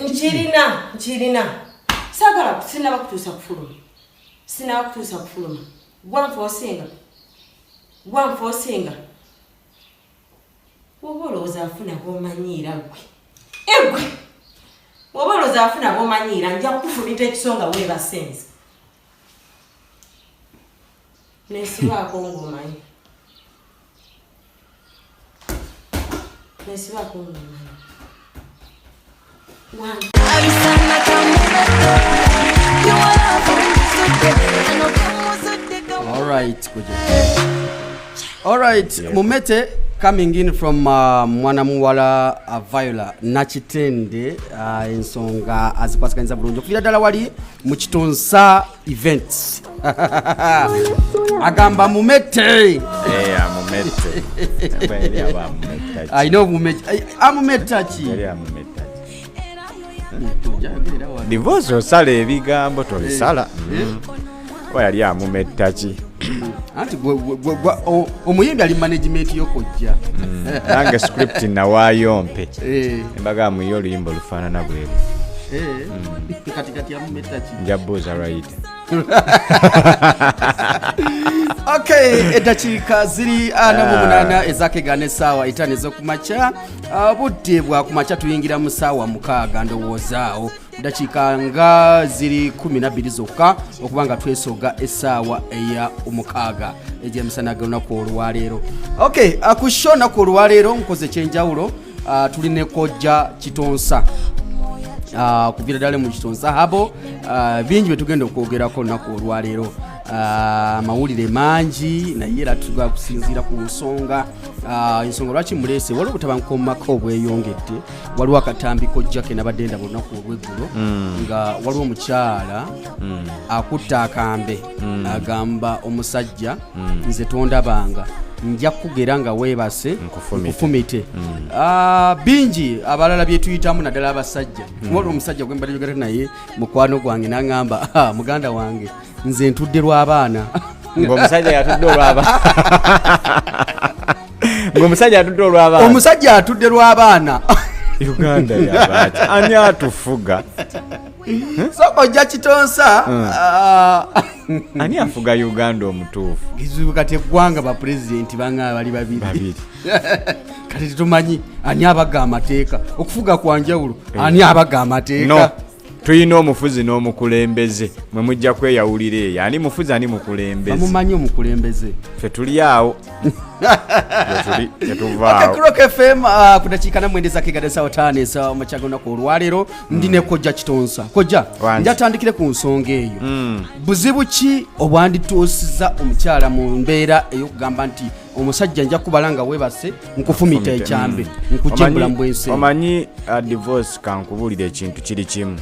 Nchirina. Sagala sina bakutusa kufuluma. Gwa mfosinga. Woboloza afuna bomanyira gwe. Egwe. Woboloza afuna bomanyira nja kufulita ekisonga we basenze. Nesiba kongomanyi. All right, yeah. Mumete coming in from Mwanamuwala Viola Nachitende ensonga azikwasikanyiza bulungi okuvira ddala wali mu Kitonsa events. Agamba Mumete. Mumete. I know Mumete. Amumetachi. Divorce osala ebigambo tobisala. Yali amumetachi. Anti omuyimbi ali management yokojja. Nange script nawaayo mpe. Embaga mu yo luyimbo lufaanana bweru. Kati ya mumetachi. Njabuza right. Okay, eddakiika ziri 48 ezakegana essaawa 5 ez'okumakya. Budde bwa kumakya tuyingira mu ssaawa 6 ndowoozaawo. Eddakiika nga ziri 12 zokka okuba nga twesoga essaawa eya 6 egy'emisana g'olunaku olwaleero. Okay, ku show naku olwaleero nkoze ekyenjawulo. Tulina Kojja Kitonsa. Kuvira ddala mu Kitonsa habo bingi betugenda okwogerako olunaku olwaleero. Mawulire mangi naye era tuga kusinziira ku nsonga ensonga lwaki mulese waliwo obutabanguko omumaka obweyongedde. Waliwo akatambi Kojja ke nabadde ndaba olunaku olw'eggulo nga waliwo omukyala akutta akambe agamba omusajja nze tondabanga nja kugera nga weebase nkufumite. Bingi abalala bye tuyitamu naddala abasajja. Waliwo omusajja gwe mbadde njogera naye mukwano gwange n'angamba muganda wange nze ntudde lw'abaana. Ng'omusajja yatudde olw'abaana. Omusajja atudde lw'abaana. Uganda yabaati ani atufuga? So Kojja Kitonsa ani afuga Uganda omutuufu? Kizibu kati eggwanga ba president banga bali babiri. Kati tumanyi ani abaga amateeka okufuga kwa njawulo ani abaga amateeka. No. Tuyina omufuzi n'omukulembeze mwe mujja kweyawulira eyo ani mufuzi ani mukulembeze. Bamumanyi omukulembeze. Ffe tuli awo. Yetuvaawo. Rock FM ku dakiika na mwendeza kegada sawa 5 sawa machago ku olwaleero ndine Kojja Kitonsa. Kojja njatandikire ku nsonga eyo. Buzibu ki obwandituusiza omukyala mu mbeera ey'okugamba nti omusajja nja kubalanga weebase nkufumita ekyambe nkujembula mbwense. Omanyi divorce kankubulira ekintu kiri kimu.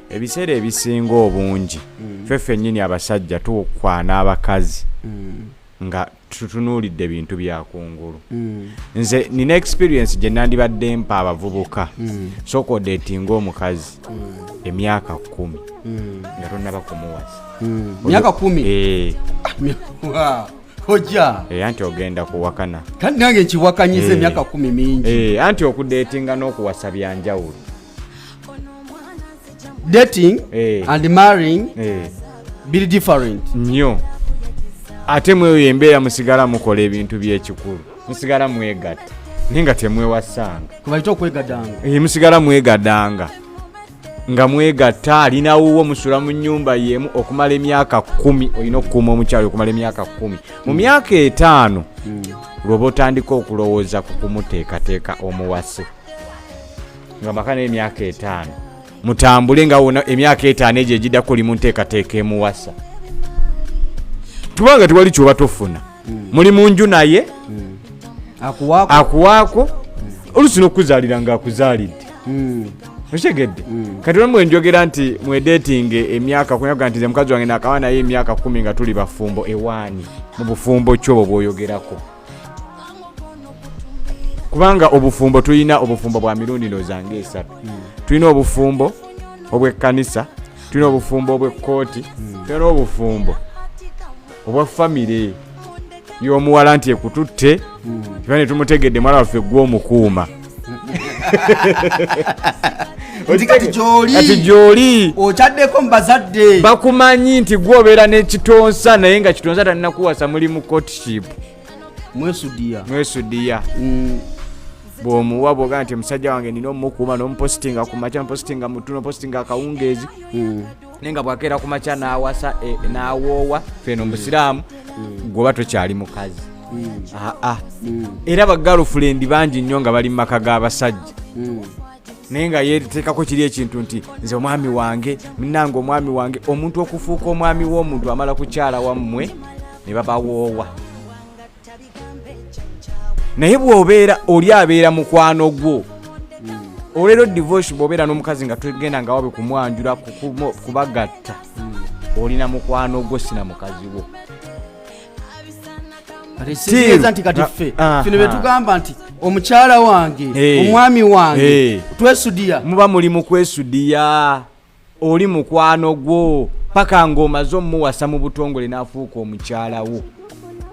Ebiseera ebisinga obungi ffe nnyini abasajja tukwana abakazi nga tutunuulidde ebintu bya kungulu. Nze nina experience gye nandibadde mpa abavubuka soko dating omukazi emyaka 10 nga tonnaba kumuwasa. Myaka 10? Kojja anti ogenda kuwakana. Kandi nange nkiwakanyiza emyaka 10 mingi. Anti okudatinga n'okuwasa bya njawulo. Dating and marrying be different. Nnyo. Ate mweyo embeera musigala mukola ebintu by'ekikulu. Musigala mwegatta. Ninga temwewasanga. Kubalita okwegadanga. Musigala mwegadanga. Nga mwegatta alina wuwo musula mu nnyumba yemu okumala emyaka 10 olina okukuuma omukyalo okumala emyaka 10. Mu myaka 5 lwoba otandika okulowooza ku kumuteekateeka omuwase. Nga makana emyaka 5 mutambule nga wona emyaka 5 egyo egiddako limunteekateeka emuwasa. Tubanga tewali kyoba tofuna. Muli mu nju naye akuwaako olusi n'okuzaalira ng'akuzaalidde. Oshegedde. Kati bamwe njogera nti mwe dating emyaka kunyaga nti mukazi wange nakawa naye emyaka 10 nga tuli bafumbo ewani mu bufumbo kyobo bwoyogerako. Kubanga obufumbo tulina obufumbo bwa mirundi nozange 3. Tulina obufumbo obw'ekkanisa, tulina obufumbo obw'ekkooti, tulina obufumbo obwa family y'omuwala nti ekututte tibane tumutegedde mwala waffe gw'omukuuma. Ati joli ochaddeko mbazadde bakumanyi nti gwobeera n'ekitonsa naye nga kitonsa talinakuwasa muli mu courtship mwesudiya bw'omuwa bwoga nti musajja wange nina omukuuma n'omupositinga ku makya nomupositinga mutuno positinga akawungeezi naye nga bwakeera ku makya n'awasa n'awoowa feno musiraamu gwoba tokyali mukazi era bagirlfriend bangi nnyo nga bali mu maka g'abasajja naye nga yeeteekako kiri ekintu nti nze omwami wange minange omwami wange omuntu okufuuka omwami w'omuntu amala kukyala wammwe ne babawoowa naye bw'obeera oli abeera mukwano gwo olero divorce bw'obeera n'omukazi nga tugenda nga wabe kumwanjula kubagatta olina mukwano gwo sina mukazi wo Sikiza nti kati ffe fino betugamba nti omukyala wange omwami wange twesudiya muba muli mu kwesudiya oli mukwano gwo paka ng'omaze omuwasa mu butongole n'afuuka omukyala wo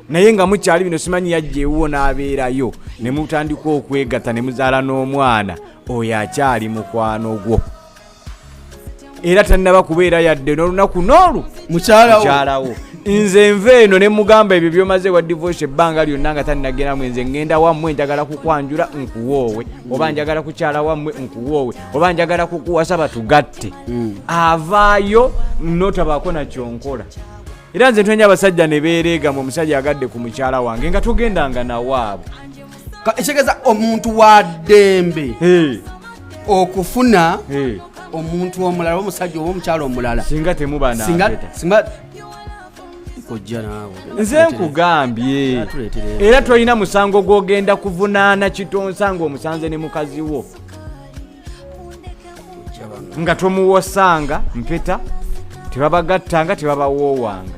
naye nga mukyali bino simanyi yajjeewo n'abeerayo ne mutandika okwegatta ne muzaala n'omwana oyo akyali mukwano gwo era tannaba kubeera yadde n'olunaku n'olu mukyala wo nze nve eno ne mugamba ebyo byomaze wa divorce ebbanga lyonna nga tannagendamu nze ngenda wammwe njagala kukwanjula nkuwoowe oba njagala kukyala wammwe nkuwoowe oba njagala kukuwasa batugatte avaayo notabaako nakyonkola era nze ntwenya abasajja ne beereega mu omusajja agadde ku mukyala wange nga togendanga nawaabo ekitegeeza omuntu wa ddembe okufuna omuntu omulala omusajja oba omukyala omulala singa temuba nze nkugambye era tolina musango gw'ogenda kuvunaana kitonsa ng'omusanze ne mukazi wo nga tomuwosanga mpeta tebabagattanga tebabawoowanga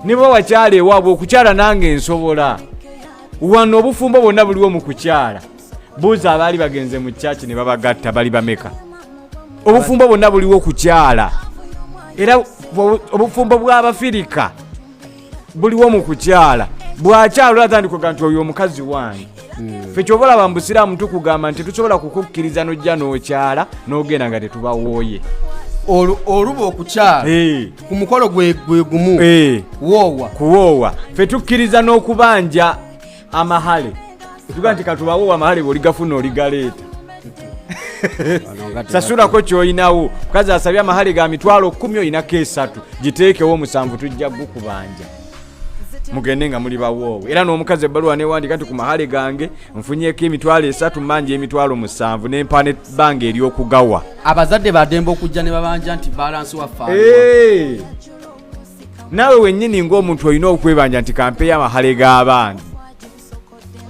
ne bwe wakyala ewaabwe okukyala nange nsobola wano obufumbo bwonna buliwo mu kukyala buuza abaali bagenze mu kyaki ne babagatta bali bameka obufumbo bwonna buliwo kukyala era obufumbo bw'abafirika buliwo mu kukyala bwakyala atandika nti oyo omukazi wange ffe kyoba olaba mu busiraamu tukugamba nti tusobola kukukkiriza n'ojja n'okyala n'ogenda nga tetubawooye oluba okukyala ku mukolo gwe gumu kuwoowa ffe tukkiriza n'okubanja amahale tuga nti katubawoowa amahale bw'oligafuna oligaleeta sasulako kyoyinawo mukazi asabye amahale ga mitwalo 10 oyinako 3 giteekewo 7 tujja gukubanja mugende nga muli bawoowe era n'omukazi ebbaluwa newandika nti ku mahale gange nfunyeeko emitwalo 3 manje emitwalo 7 nempane bbanga ery'okugawa abazadde bademba okujja ne babanja nti balansi waffe naawe wennyini ng'omuntu olina okwebanja nti kampeeyo amahale g'abaana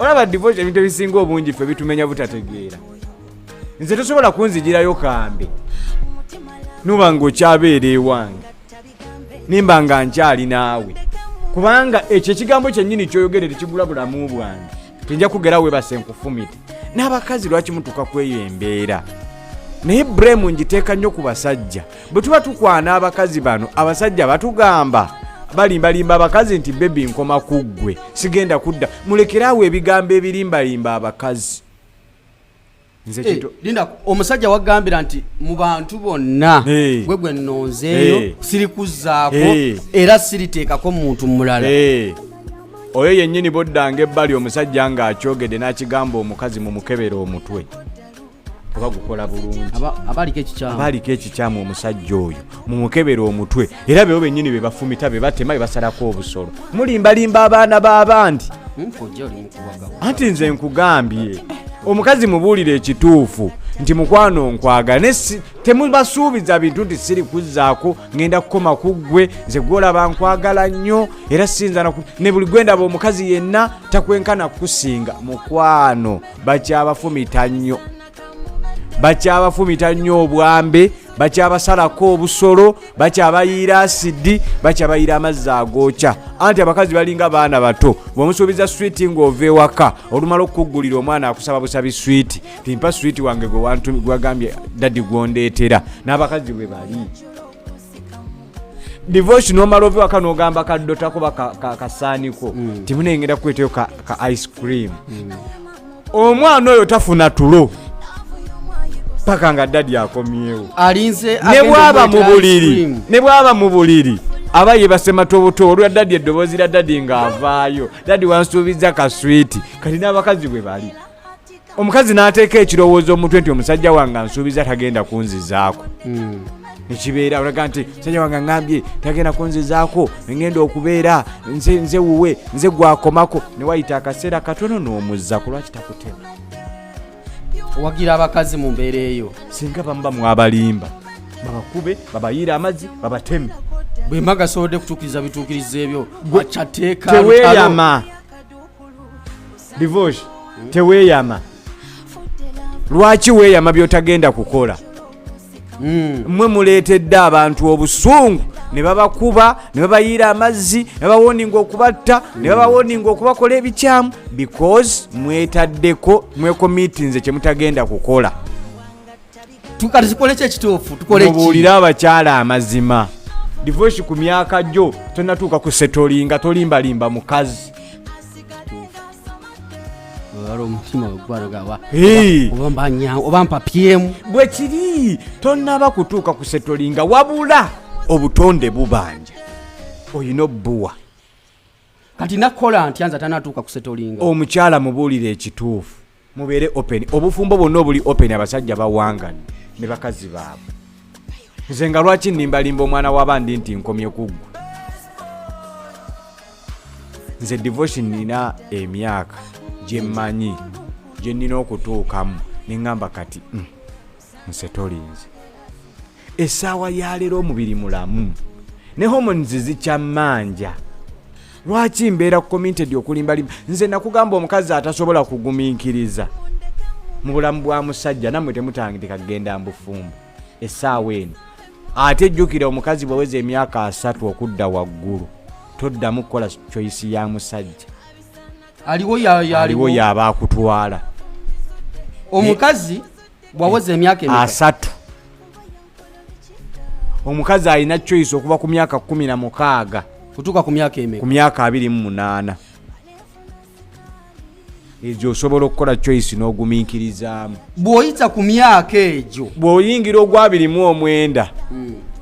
olaba divorce ebintu ebisinga obungi ffe bitumenya butategeera nze tosobola kunzigirayo kambe nuba ng'okyabeera ewange nimba nga nkyali naawe kubanga ekyo ekigambo kyennyini kyoyogere tekigula bulamu bwange tinja kugera webase nkufumite n'abakazi lwaki mutuuka kweyo embeera naye bremu ngiteeka nnyo ku basajja bwe tuba tukwana abakazi bano abasajja batugamba balimbalimba abakazi nti bebi nkoma ku ggwe sigenda kudda mulekerawo ebigambo ebirimbalimba abakazi linda omusajja wagambira nti mu bantu bonna gwe nnonzeeyo sirikuzzaako era siriteekako muntu mulala oyo yennyini boddanga ebbali omusajja ng'akyogedde n'akigamba omukazi mu mukebera omutwe oba gukola bulungi abaaliko ekikyamu omusajja oyo mu mukebera omutwe era bewo bennyini be bafumita be batema be basalako obusolo mulimbalimba abaana b'abandi anti nze nkugambye omukazi mubuulire ekituufu nti mukwano nkwagala temubasuubiza bintu nti siri kuzzaako ngenda kukoma ku ggwe nze gwolaba nkwagala nnyo era sinza ne buli gwendaba omukazi yenna takwenkana kusinga mukwano bakyabafumita nnyo obwambe bakyabasalako obusolo bakyabayiira asidi bakyabayiira amazzi agookya anti abakazi balinga baana bato bw'omusuubiza switi ng'ova ewaka olumala okukuggulira omwana akusaba busabi switi timpa switi wange gwagambye dadi gwondeetera n'abakazi bwe bali divorce n'omala ova ewaka n'ogamba kaddotako kasaaniko timunengera kukwetayo ka ice cream omwana oyo tafuna tulo paka nga dadi akomyewo alinze ne bwaba mu buliri aba yebasemata obuto olwa dadi eddoboozi lya dadi ng'avaayo dadi wansuubiza kaswiti kati n'abakazi bwe bali omukazi n'ateeka ekirowoozo omutwe nti omusajja wange ansuubiza tagenda kunzizaako nekibeera olaga nti musajja wange ngambye tagenda kunzizaako ngenda okubeera nze wuwe nze gwakomako ne wayita akaseera katono n'omuzza ku lwaki takutema wagira abakazi mu mbeera eyo singa bamuba mwabalimba babakube babayiira amazzi babateme bwemba gasobodde kutuukiriza bituukiriza ebyo akyateeka teweeyama divorce teweeyama lwaki weeyama byotagenda kukola mmwe muleetedde abantu obusungu ne babakuba ne babayiira amazzi ne babawoninga okubatta ne babawoninga okubakola ebikyamu because mwetaddeko mwekomitinze kyemutagenda kukola tukati tukole kyekituufu tukole mubuulire abakyala amazima divorce ku myaka gyo tonatuuka ku setolinga tolimbalimba mukazi omutima ogwalogawa oba mpapyemu bwe kiri tonaba kutuuka ku setolinga wabula obutonde bubanja oyina obbuwa kati nakola ntya nze tanatuuka ku setolinga omukyala mubuulire ekituufu mubeere open obufumbo bwonna obuli open abasajja bawangane ne bakazi baabwe nze nga lwaki nnimbalimba omwana w'abandi nti nkomye kuggwe nze divorce nina emyaka gyemmanyi gye nnina okutuukamu neŋŋamba kati nsetolinze essaawa yaleero omubiri mulamu ne hormones zikyamanja lwaki mbeera committed okulimbalimba nze nakugamba omukazi atasobola kugumiikiriza mu bulamu bwa musajja nammwe temutandika kugenda mbufumbo essaawa eno ate ejjukira omukazi bweweza emyaka 3 okudda waggulu toddamu kukola choice ya musajja aliwo yaba akutwala omukazi bwaweza emyaka 3 omukazi alina choice okuva ku myaka 16 kutuuka ku myaka emeka ku myaka 28 ejo osobola okukola choice n'ogumiikirizaamu bw'oyita ku myaka egyo bw'oyingira ogwa 29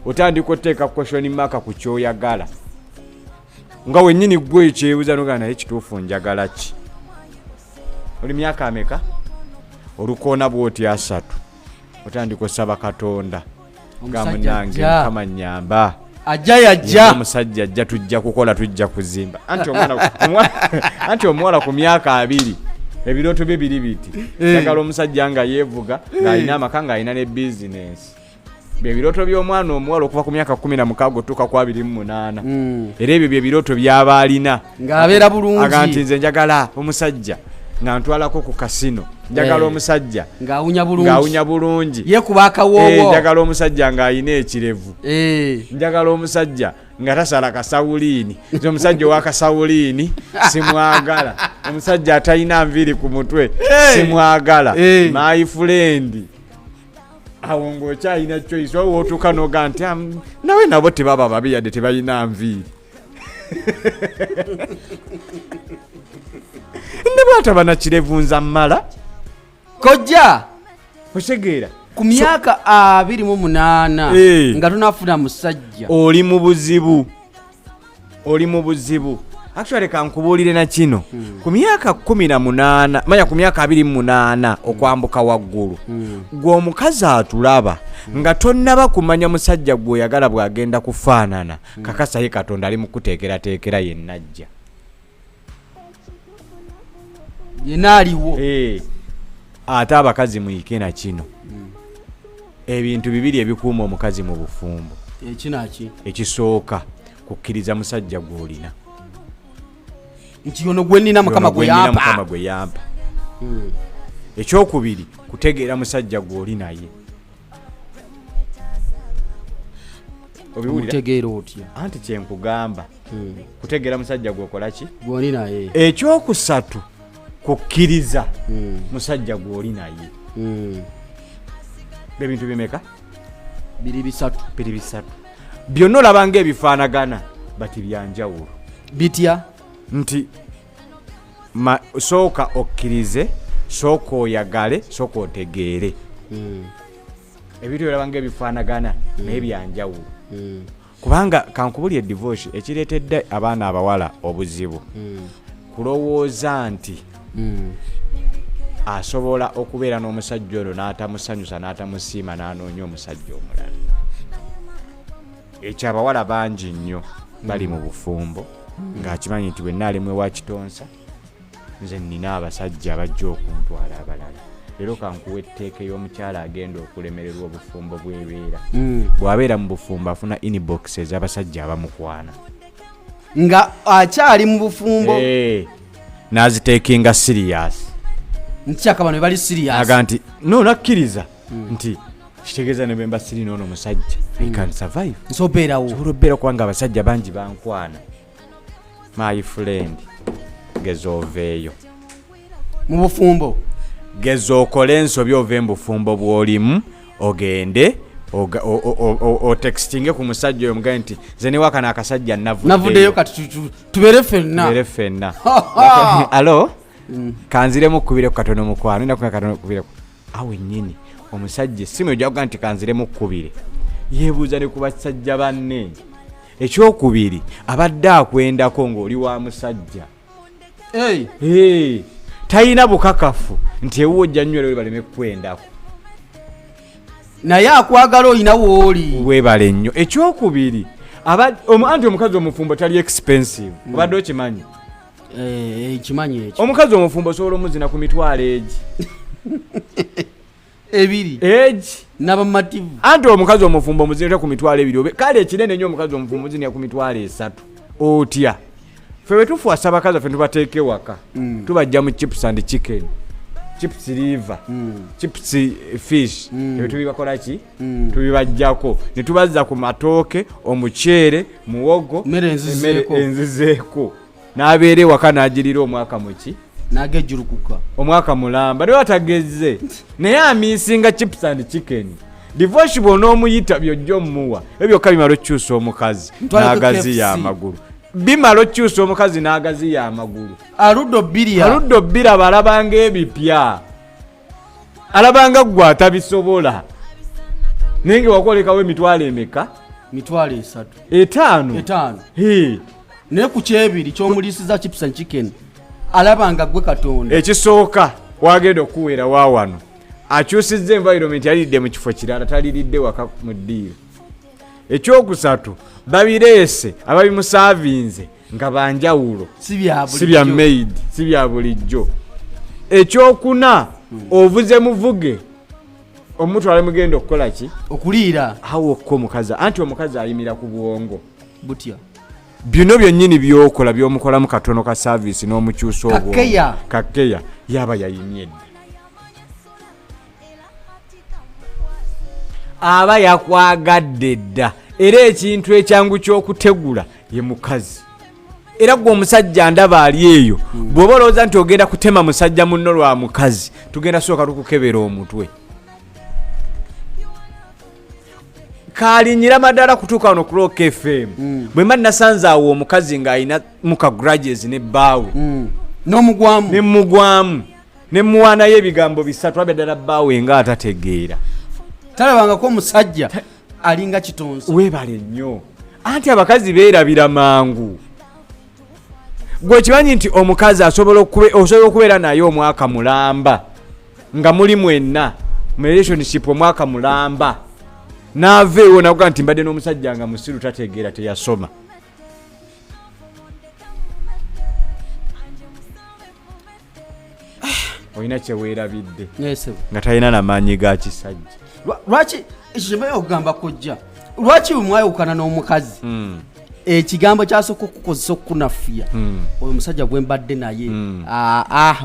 otandika oteeka question mark ku kyoyagala nga wennyini gwe ekyebuuza n'ogamba naye kituufu njagala ki oli myaka ameka olukoona bw'oti 3 otandika osaba Katonda nga munange Mukama nnyamba ajja omusajja ajja tujja kukola tujja kuzimba anti omuwala ku myaka 2 ebirooto bye biri biti njagala omusajja nga yeevuga ng'alina amaka ng'alina ne bizinesi byebirooto by'omwana omuwala okuva ku myaka 16 otuuka ku 28 era ebyo byebirooto by'aba alina ng'abeera bulungi aganti nze njagala omusajja nga ntwalako ku kasino njagala omusajja ng'awunya bulungi yekuba akawoowo njagala omusajja ng'ayina ekirevu njagala omusajja nga tasala kasawuliini nze omusajja ow'akasawuliini simwagala omusajja atalina nviiri ku mutwe simwagala my friend awo ng'okyalina choice owo otuuka n'oga nti nawe nabo tebaba babi yadde tebalina nviiri ne bwataba na kirevu nza mmala kojja otegeera ku myaka 28 nga tunafuna musajja oli mu buzibu actually kankubuulire na kino ku myaka 18 manya ku myaka 28 okwambuka waggulu gw'omukazi atulaba nga tonnaba kumanya musajja gw'oyagala bw'agenda kufaanana kakasa ye Katonda ali mu kuteekerateekera yennajja yena aliwo ate abakazi muyike na kino ebintu bibiri ebikuuma omukazi mu bufumbo ekinaki ekisooka kukkiriza musajja gw'olina nti ono gwe nnina Mukama gwe yampa ekyokubiri kutegeera musajja gw'oli naye obiwulira otya anti kyenkugamba kutegeera musajja gw'okola ki gw'oli naye ekyokusatu kukkiriza musajja gw'oli naye bebintu bimeka biri bisatu byonna olaba ng'ebifaanagana bati byanjawulo bitya nti sooka okkirize sooka oyagale sooka otegeere ebintu olabanga ebifaanagana naye byanjawulo kubanga kankubulya divorce ekireetedde abaana abawala obuzibu kulowooza nti asobola okubeera n'omusajja ono n'atamusanyusa n'atamusiima n'anoonya omusajja omulala. Ekyo abawala bangi nnyo bali mu bufumbo ng'akimanyi nti bwenna alimwe wa kitonsa nze nnina abasajja abajja okuntwala abalala. Leero kankuwa etteeka y'omukyala agenda okulemererwa obufumbo bw'ebeera bw'abeera mu bufumbo afuna inbox ez'abasajja abamukwana nga akyali mu bufumbo n'aziteekinga serious nkyaka bano bali serious aga nti no nakkiriza nti kitegeeza ne bemba siri noono omusajja I can survive nsobeerawo olwobeera kubanga abasajja bangi bankwana. My friend geza oveeyo mu bufumbo geza okole ensobi ove mu bufumbo bw'olimu ogende otextinge ku musajja oyo mugaye nti nze ne wakana akasajja navuddeyo kati tubeere ffenna alo kanziremu kkubire ku katono mukwano nina katono kkubire awe nnyini omusajja essimu ojja kuga nti kanziremu kkubire yeebuuza ne ku basajja banne. Ekyokubiri abadde akwendako ng'oli wa musajja talina bukakafu nti ewo ojja nnyo leero baleme kukwendako naye akwagala olina wooli weebale nnyo. Ekyokubiri anti omukazi omufumbo tali expensive obadde okimanyi kimanyi ekyo omukazi omufumbo osobola omuzina ku mitwalo egi ebiri n'abamativu anti omukazi omufumbo omuzinira ku mitwalo ebiri kale ekinene nnyo omukazi omufumbo omuzinira ku mitwalo 3 otya ffe bwe tufuwasa abakazi ffe tubateeka ewaka tubajja mu chips and chicken chips liver chips fish ebyo tubibakola ki tubibajjako ne tubazza ku matooke omuceere muwogo enzizeeko n'abeera ewaka n'agirira omwaka muki n'agejjulukuka omwaka mulamba naye atagezze naye amiisinga chips and chicken. Divorce bw'onoomuyita byojja omuwa ebyokka bimala okyusa omukazi n'agaziya amagulu bimala okyusa omukazi n'agaziya amagulu aluddo bbiri alabanga ebipya alabanga ggwe atabisobola naye nga wakolekawo emitwalo emeka mitwalo 3 5 naye ku kyebiri ky'omuliisiza chips and chicken alabanga gwe Katonda. Ekisooka wagenda okuweera wa wano akyusizza environment yalidde mu kifo kirala taliridde waka mu ddiiro. Ekyokusatu babireese ababimusaavinze nga banjawulo si bya maid si bya bulijjo. Ekyokuna ovuze muvuge omutwala mugenda okukola ki okuliira awo okko omukazi anti omukazi ayimira ku bwongo butya bino byennyini byokola byomukolamu katono ka service n'omukyusa obwongo kakeya yaba yayimye dda aba yakwagadde dda era ekintu ekyangu ky'okutegula ye mukazi. Era gwe omusajja ndaba ali eyo bw'oba olowooza nti ogenda kutema musajja munno lwa mukazi tugenda sooka tukukebera omutwe. Kalinyira madala kutuuka wano ku Rock FM bwe mba nasanze awo omukazi ng'alina muka grudges ne bbaawe n'omugwamu ne muwaanayo ebigambo 3 abadde ddala bbaawe nga atategeera talabangako omusajja alinga kitonzi. Weebale nnyo anti abakazi beerabira mangu. Gwe kimanyi nti omukazi osobola okubeera naye omwaka mulamba nga muli mwenna mu relationship omwaka mulamba n'aveewo nakuga nti mbadde n'omusajja nga musiru tategeera teyasoma. Olina kyeweerabidde nga talina namaanyi ga kisajja. Lwaki ekyo okugamba kojja lwaki bwe mwayawukana n'omukazi ekigambo kyasooka okukozesa okunafuya oyo musajja gwe mbadde naye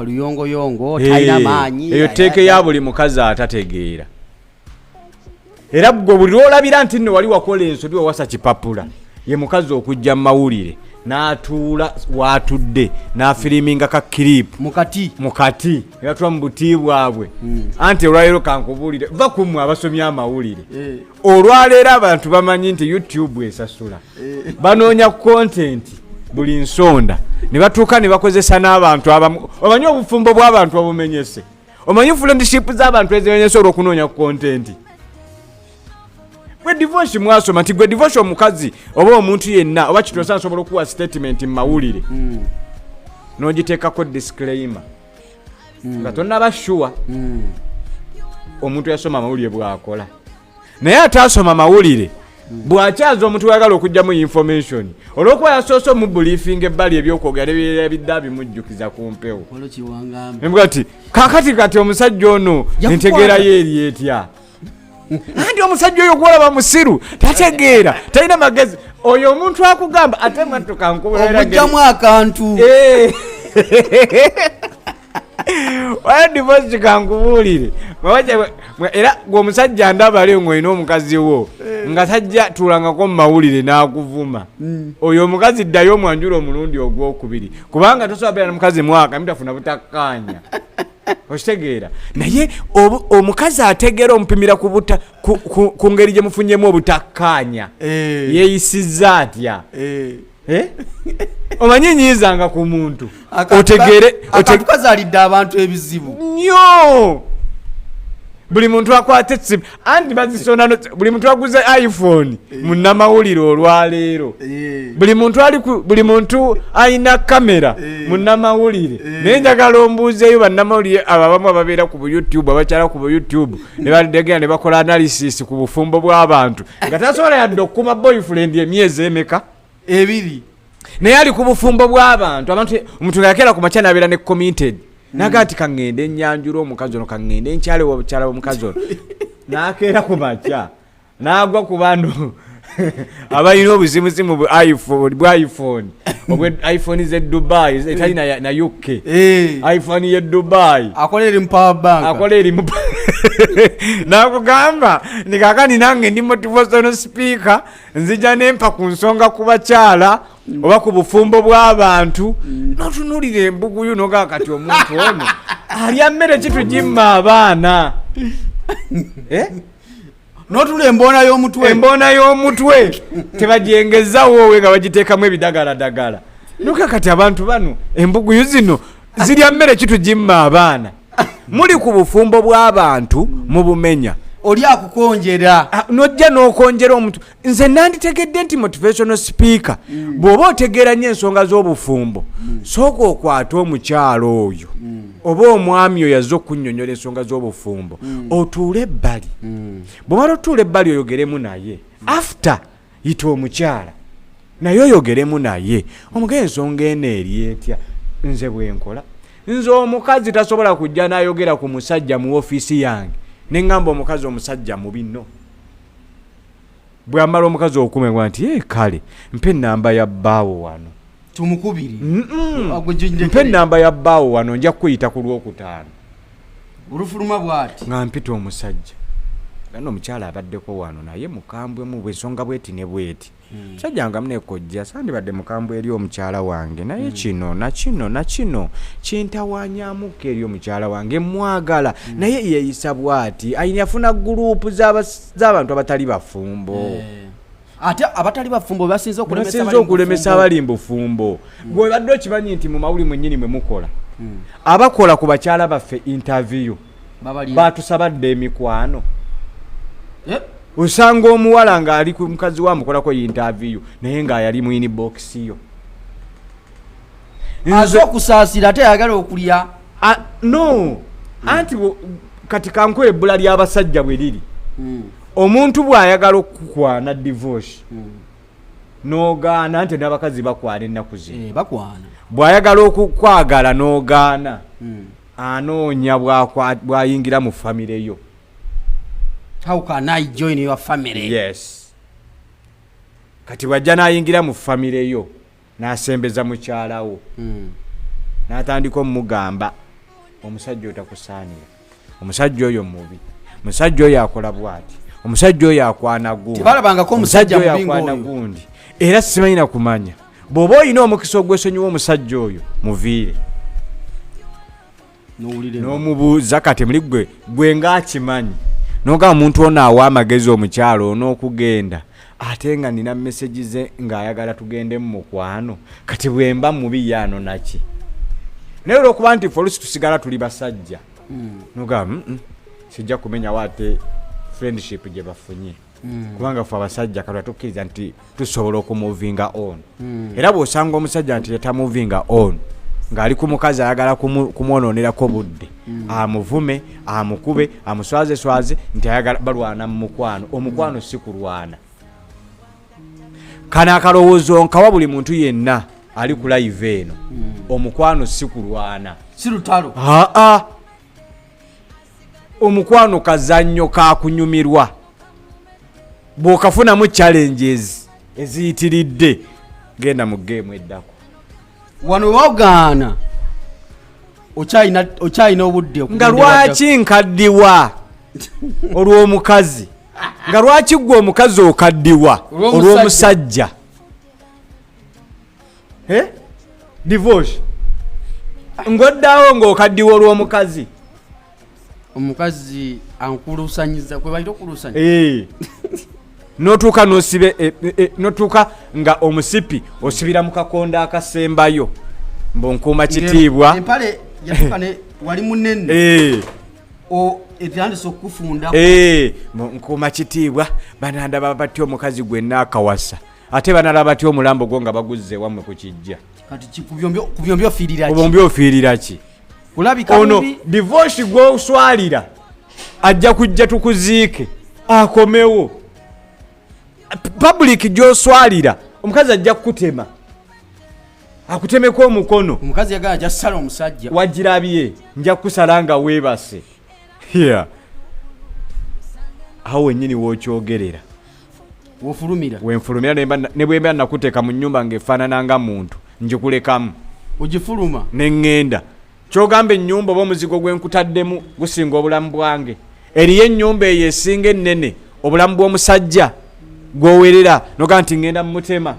luyongoyongo talina maanyi eyo tteeka ya buli mukazi atategeera. Era gwe buli lwolabira nti nno wali wakola ensobi wawasa kipapula ye mukazi okujja mu mawulire n'atuula waatudde n'afiriminga ka clip mukati yatula mu buti bwabwe anti olwaleero kankubuulire va kummwe abasomya amawulire olwaleero abantu bamanyi nti YouTube esasula banoonya content buli nsonda ne batuuka ne bakozesa n'abantu abamu. Omanyi obufumbo bw'abantu obumenyese, omanyi friendship z'abantu ezimenyese olw'okunoonya content. gwe divorce mwasoma nti gwe divorce omukazi oba omuntu yenna oba kitosa asobola okuwa statement mu mawulire n'ogiteekako disclaimer nga tonnaba sure omuntu yasoma amawulire bw'akola naye ataasoma mawulire bw'akyaza omuntu wayagala okugyamu information olw'okuba yasoose omubriefing ebbali ebyokwogera ebidda bimujjukiza ku mpewo embwa ti kakati omusajja ono entegeerayo eri etya anti omusajja oyo gwolaba musiru tategeera talina magezi oyo omuntu akugamba ate mwatukankubulaogujjamu akantu waya divorce kikankubuulire era gweomusajja ndaba leo ng'olina omukazi wo nga tajja tuulangako mu mawulire n'akuvuma oyo omukazi ddayo omwanjula omulundi ogwokubiri kubanga tosobola beera n'omukazi mwaka mitafuna butakkaanya okitegeera naye omukazi ategeera omupimira ku ngeri gye mufunyemu obutakkaanya yeeyisizza atya omanyi nyiizanga ku muntu otegeere kazaalidde abantu ebizibu nnyo buli muntu akwata esimu anti bazisona buli muntu aguze iPhone munnamawulire olwaleero buli muntu alina kamera munnamawulire naye njagala ombuuzeeyo bannamawulire abo abamu ababeera ku YouTube abakyala ku YouTube ne badegera ne bakola analysis ku bufumbo bw'abantu nga tasobola yadde okukuma boyfriend emyezi emeka 2 naye ali ku bufumbo bw'abantu omuntu nga yakeera ku makya n'abeera ne committed nagati kangende nyanjura omukazi ono kangende nkyale wabukyala omukazi ono nakeera ku makya nagwa ku bantu abalina obuzimuzimu bwa iPhone obwe iPhone ze Dubai etali na UK iPhone ye Dubai akolera mu power bank nakugamba nikakani nange ndi motivational speaker nzija nempa ku nsonga ku bakyala oba ku bufumbo bw'abantu notunulire embuguyu noga kati omuntu ono alya mmere kitugimma abaana notula emboona y'omutwe tebajengeza wowe nga bagiteekamu ebidagaladagala nuka kati abantu bano embuguyu zino zirya mmere kitugimma abaana muli ku bufumbo bw'abantu mu bumenya oli akukonjera nojja n'okonjera omuntu nze nanditegedde nti motivational speaker bw'oba otegeera nnyo ensonga z'obufumbo sooka okwata omukyalo oyo oba omwami oyo yazze okunnyonnyola ensonga z'obufumbo otuule ebbali bw'omala otuula ebbali oyogeremu naye after yita omukyala naye oyogeremu naye omugee ensonga eno eri etya nze bwenkola nze omukazi tasobola kujja n'ayogera ku musajja mu ofiisi yange nengamba omukazi omusajja mubi nno bwamala omukazi okumengwa nti kale mpe namba ya bbaawo wano tumukubiri mpe namba ya bbaawo wano nja kuyita ku lwokutaano olufuluma bw'ati nga mpita omusajja gano omukyala abaddeko wano naye mukambwe mu bwensonga bweti ne bweti musajja nga munekojja sandibadde mukambwe eri omukyala wange naye kino nakino kintawanyamuka eri omukyala wange mwagala naye yeeyisa bwati ayinafuna gurupu z'abantu abatali bafumbo ate abatali bafumbo basinze okulemesa abali mbufumbo gwe badde okimanyi nti mu mawuli mwennyini mwe mukola abakola ku bakyala baffe interview batusabadde emikwano osanga omuwala nga ali ku mukazi wa mukolako interview naye nga yali mu inbox yo azo okusaasira ate yagala okulya no anti kati kanko ebbula ly'abasajja bwe liri omuntu bw'ayagala okukwana divorce n'ogaana nti n'abakazi bakwana ennaku zino bw'ayagala okukwagala n'ogaana anoonya bw'ayingira mu famire yo. How can I join your family? Yes. Kati wajja n'ayingira mu famire yo n'asembeza mukyala wo n'atandika omugamba omusajja otakusaanira, omusajja oyo mubi, omusajja oyo akola bwati, omusajja oyo akwana gundi, tebalabangako omusajja gundi. Era simanyi na kumanya bw'oba olina omukisa ogwesonyiwa omusajja oyo muviire n'omubuuza kati muli gwe ng'akimanyi n'ogamba omuntu ono awa amagezi omukyalo n'okugenda ate nga nina message ze ng'ayagala tugende mu mukwano kati bwemba mubi yaano naki naye olw'okuba nti ffe olusi tusigala tuli basajja n'ogamba sijja kumenya wate friendship gye bafunye kubanga ffe abasajja kalwa tukkiriza nti tusobola okumuvinga on era bw'osanga omusajja nti yetamuvinga on ng'ali ku mukazi ayagala kumwononerako budde amuvume amukube amuswaze nti ayagala balwana mu mukwano omukwano si kulwana kana akalowoozo nkawa buli muntu yenna ali ku live eno omukwano si kulwana si lutalo omukwano kazannyo kakunyumirwa bw'okafunamu challenges eziyitiridde genda mu game eddako wano wagaana okyayina obudde nga lwaki nkaddiwa olw'omukazi nga lwaki gwe omukazi okaddiwa olw'omusajja divorce ng'oddaawo ng'okaddiwa olw'omukazi omukazi ankulusanyiza kwe bayita okulusanyiza notuuka nosibe notuuka nga omusipi osibira mu kakonda akasembayo mbonkuuma kitiibwa empale yatuuka ne wali munene etandise okufunda nkuuma kitiibwa banandaba batya omukazi gwenna akawasa ate banalaba batya omulambo gwo nga baguzze wammwe ku kijja kati kubyombi ofiirira obombi ofiirira ki kulabika ono divorce gw'oswalira ajja kujja tukuziike akomewo public gy'oswalira omukazi ajja kukutema akutemeko omukono omukazi yagala ajja kusala omusajja wagirabye nja kukusala nga weebase awo wennyini wookyogerera wenfulumira ne bwemba nakuteeka mu nnyumba ng'efaanana nga muntu njikulekamu ogifuluma neŋŋenda kyogamba ennyumba oba omuzigo gwenkutaddemu gusinga obulamu bwange eriyo ennyumba eyo esinga ennene obulamu bw'omusajja gwowerera noga nti ngenda mumutema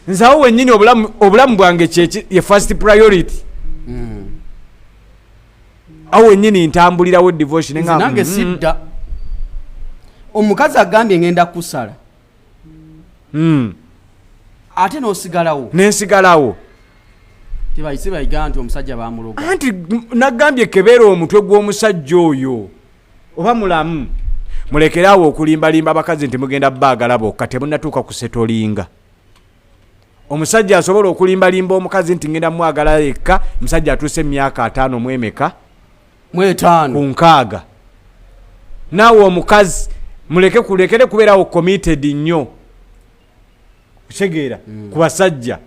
nzawo wennyini obulamu bwange ye first priority awo wennyini ntambulirawo divorce nange sidda omukazi agambye ngenda kusala ate n'osigalawo nensigalawo tebayise bayiga nti omusajja bamuloga anti nagambye kebeera omutwe gw'omusajja oyo oba mulamu mulekerawo okulimbalimba abakazi nti mugenda baagala bokka temunnatuuka kusetolinga omusajja asobola okulimbalimba omukazi nti ngenda mwagala yekka omusajja atuuse emyaka 5 mu emeka mu 5 ku 6 naawe omukazi kulekere kubeerawo committed nnyo kutegeera ku basajja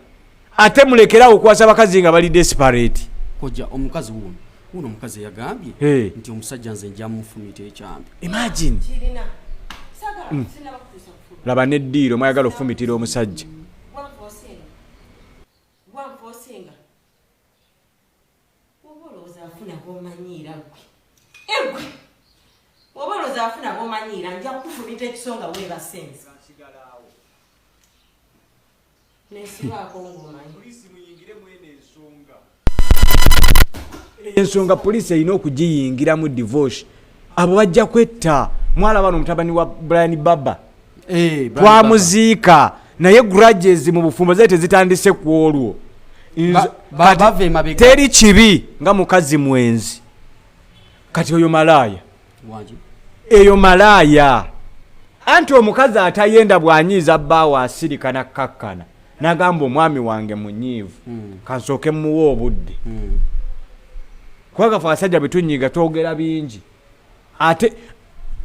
ate mulekerawo okuwasa abakazi nga bali desperate koja omukazi wuno omukazi yagambye nti omusajja nze nja mufumita ekyambi imagine laba neddiiro mwayagala okufumitira omusajja oboloza afuna bomanyiira nja kufumita ekisonga webasenza ensonga poliisi erina okugiyingiramu divorce abo bajja kwetta mwala bano omutabani wa Brian Baba twamuziika naye grudges mu bufumbo zete zitandise ku olwo teri kibi nga mukazi mwenzi kati oyo malaaya eyo malaaya anti omukazi atayenda bwanyiiza bbaawo asirika nakkakkana nagamba omwami wange munyiivu kansooke muwa obudde kubanga fe abasajja betunyiga twogera bingi ate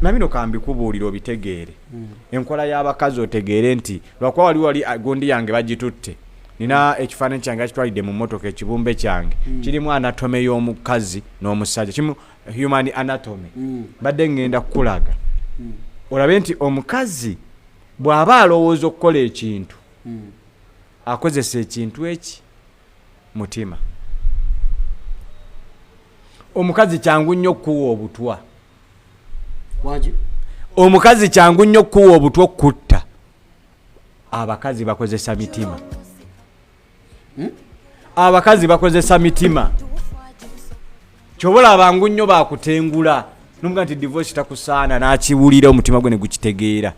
nabino kambikubuulira obitegeere enkola y'abakazi otegeere nti lwakuba wali gundi yange bagitutte nina ekifaananyi kyange akitwalidde mu mmotoka ekibumbe kyange kirimu anatome y'omukazi n'omusajja kimu human anatomy badde ngenda kukulaga olabe nti omukazi bw'aba alowooza okukola ekintu akozesa ekintu eki mutima omukazi kyangu nnyo okuwa obutwa omukazi kyangu nnyo okuwa obutwa okutta abakazi bakozesa mitima abakazi bakozesa mitima kyobola abangu nnyo bakutengula numuga nti divorce takusaana n'akiwulira omutima gwe ne gukitegeera